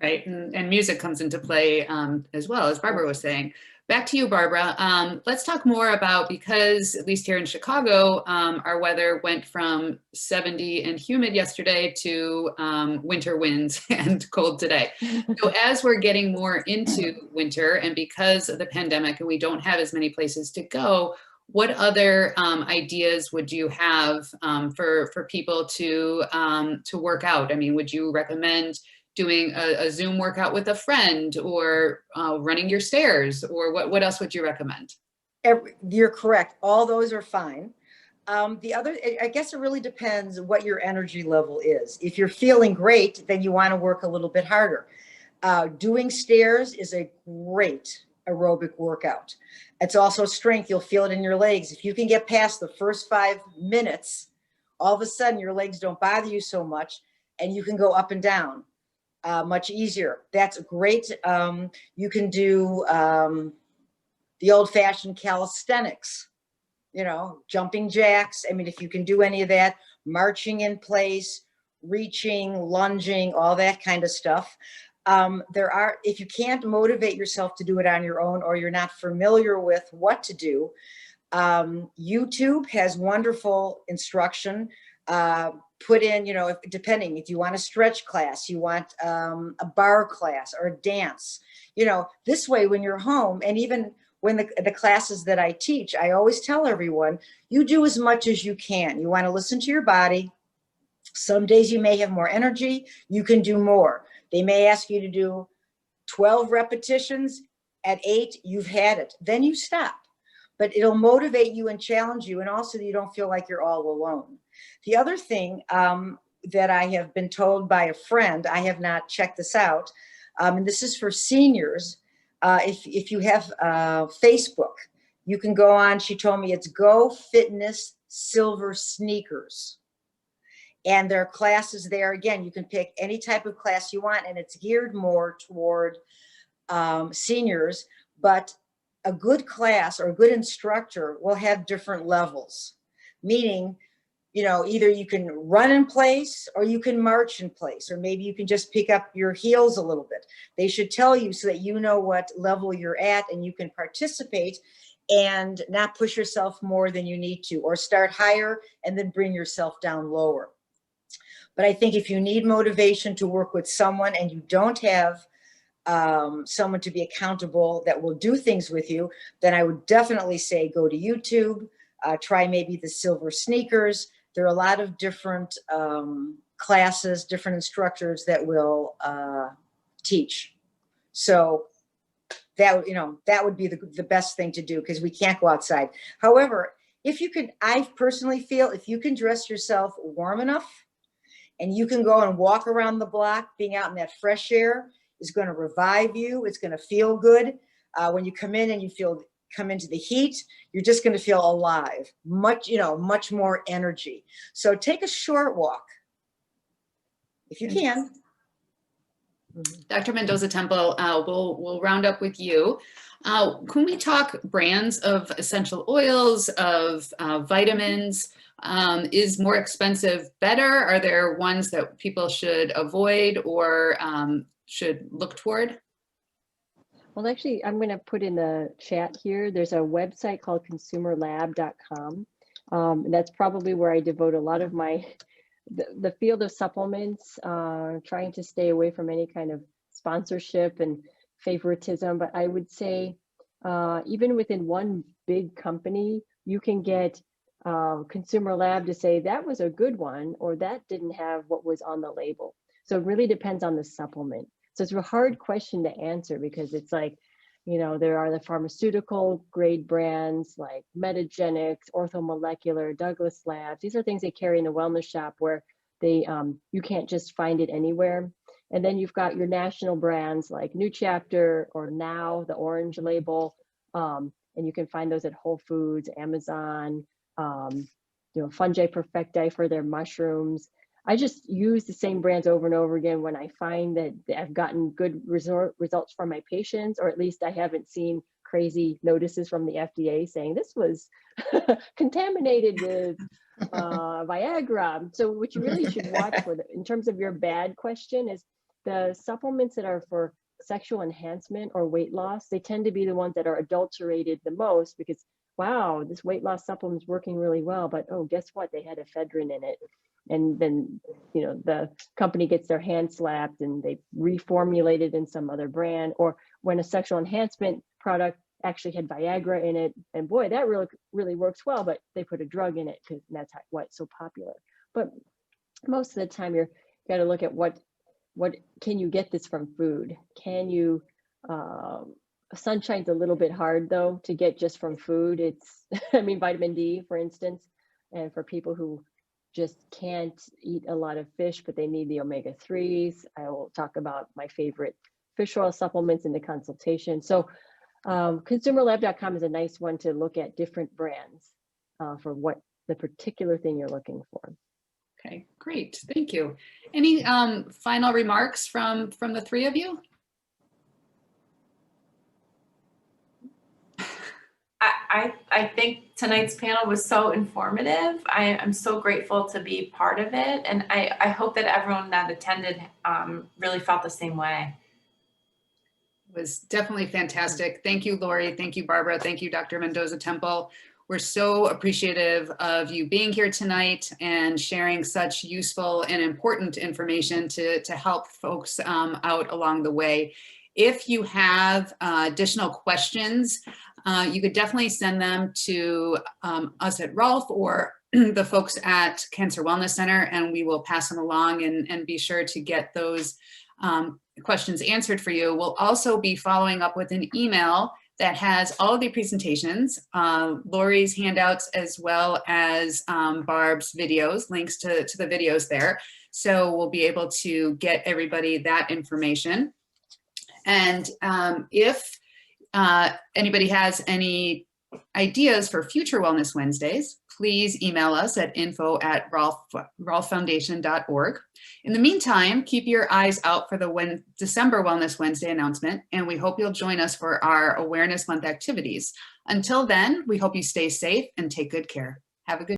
Right, and music comes into play as well, as Barbara was saying. Back to you, Barbara. Let's talk more about, because at least here in Chicago, our weather went from 70 and humid yesterday to winter winds and cold today. So as we're getting more into winter, and because of the pandemic and we don't have as many places to go, what other ideas would you have for people to work out? I mean, would you recommend doing a Zoom workout with a friend, or running your stairs, or what else would you recommend? You're correct. All those are fine. The other, I guess it really depends what your energy level is. If you're feeling great, then you want to work a little bit harder. Doing stairs is a great aerobic workout. It's also strength. You'll feel it in your legs. If you can get past the first 5 minutes, all of a sudden your legs don't bother you so much and you can go up and down much easier. That's great. You can do the old-fashioned calisthenics. you know, jumping jacks. I mean, if you can do any of that, marching in place, reaching, lunging, all that kind of stuff. If you can't motivate yourself to do it on your own, or you're not familiar with what to do, YouTube has wonderful instruction. Put in, you know, depending if you want a stretch class, you want a bar class or a dance, you know, this way when you're home, and even when the classes that I teach, I always tell everyone, you do as much as you can. You want to listen to your body. Some days you may have more energy, you can do more. They may ask you to do 12 repetitions. At 8, you've had it. Then you stop. But it'll motivate you and challenge you, and also you don't feel like you're all alone. The other thing that I have been told by a friend, I have not checked this out, and this is for seniors. If you have Facebook, you can go on, she told me it's Go Fitness Silver Sneakers. And there are classes there. Again, you can pick any type of class you want, and it's geared more toward seniors, but a good class or a good instructor will have different levels, meaning, you know, either you can run in place or you can march in place, or maybe you can just pick up your heels a little bit. They should tell you so that you know what level you're at and you can participate and not push yourself more than you need to, or start higher and then bring yourself down lower. But I think if you need motivation to work with someone and you don't have someone to be accountable that will do things with you, then I would definitely say go to YouTube, try maybe the Silver Sneakers. There are a lot of different classes, different instructors that will teach. So that, you know, that would be the best thing to do, because we can't go outside. However, if you can, I personally feel if you can dress yourself warm enough and you can go and walk around the block, being out in that fresh air is going to revive you. It's going to feel good. When you come in and you come into the heat, you're just going to feel alive, much more energy. So take a short walk if you can. Dr. Mendoza Temple, we'll round up with you. Can we talk brands of essential oils, of vitamins? Is more expensive better? Are there ones that people should avoid or should look toward? Well, actually, I'm going to put in the chat here. There's a website called consumerlab.com. And that's probably where I devote a lot of my, the field of supplements, trying to stay away from any kind of sponsorship and favoritism. But I would say even within one big company, you can get Consumer Lab to say that was a good one, or that didn't have what was on the label. So it really depends on the supplement. So it's a hard question to answer, because it's like, you know, there are the pharmaceutical grade brands like Metagenics, Orthomolecular, Douglas Labs. These are things they carry in a wellness shop where they you can't just find it anywhere. And then you've got your national brands like New Chapter or Now, the orange label, and you can find those at Whole Foods, Amazon, you know, Fungi Perfecti for their mushrooms. I just use the same brands over and over again when I find that I've gotten good results from my patients, or at least I haven't seen crazy notices from the FDA saying this was contaminated with Viagra. So what you really should watch for, in terms of your bad question, is the supplements that are for sexual enhancement or weight loss. They tend to be the ones that are adulterated the most, because wow, this weight loss supplement is working really well, but oh, guess what? They had ephedrine in it. And then, you know, the company gets their hand slapped and they reformulate it in some other brand. Or when a sexual enhancement product actually had Viagra in it, and boy, that really works well, but they put a drug in it because that's why it's so popular. But most of the time, you got to look at what can you get this from food? Can you sunshine's a little bit hard though to get just from food. It's I mean, vitamin D, for instance, and for people who just can't eat a lot of fish, but they need the omega-3s. I will talk about my favorite fish oil supplements in the consultation. So consumerlab.com is a nice one to look at different brands for what the particular thing you're looking for. Okay, great. Thank you. Any final remarks from the three of you? I think tonight's panel was so informative. I'm so grateful to be part of it. And I hope that everyone that attended really felt the same way. It was definitely fantastic. Thank you, Lori. Thank you, Barbara. Thank you, Dr. Mendoza Temple. We're so appreciative of you being here tonight and sharing such useful and important information to help folks out along the way. If you have additional questions, you could definitely send them to us at Rolf or the folks at Cancer Wellness Center, and we will pass them along and be sure to get those questions answered for you. We'll also be following up with an email that has all of the presentations, Lori's handouts, as well as Barb's videos, links to the videos there. So we'll be able to get everybody that information. And if anybody has any ideas for future Wellness Wednesdays, please email us at info@rolffoundation.org. In the meantime, keep your eyes out for the December Wellness Wednesday announcement, and we hope you'll join us for our Awareness Month activities. Until then, we hope you stay safe and take good care. Have a good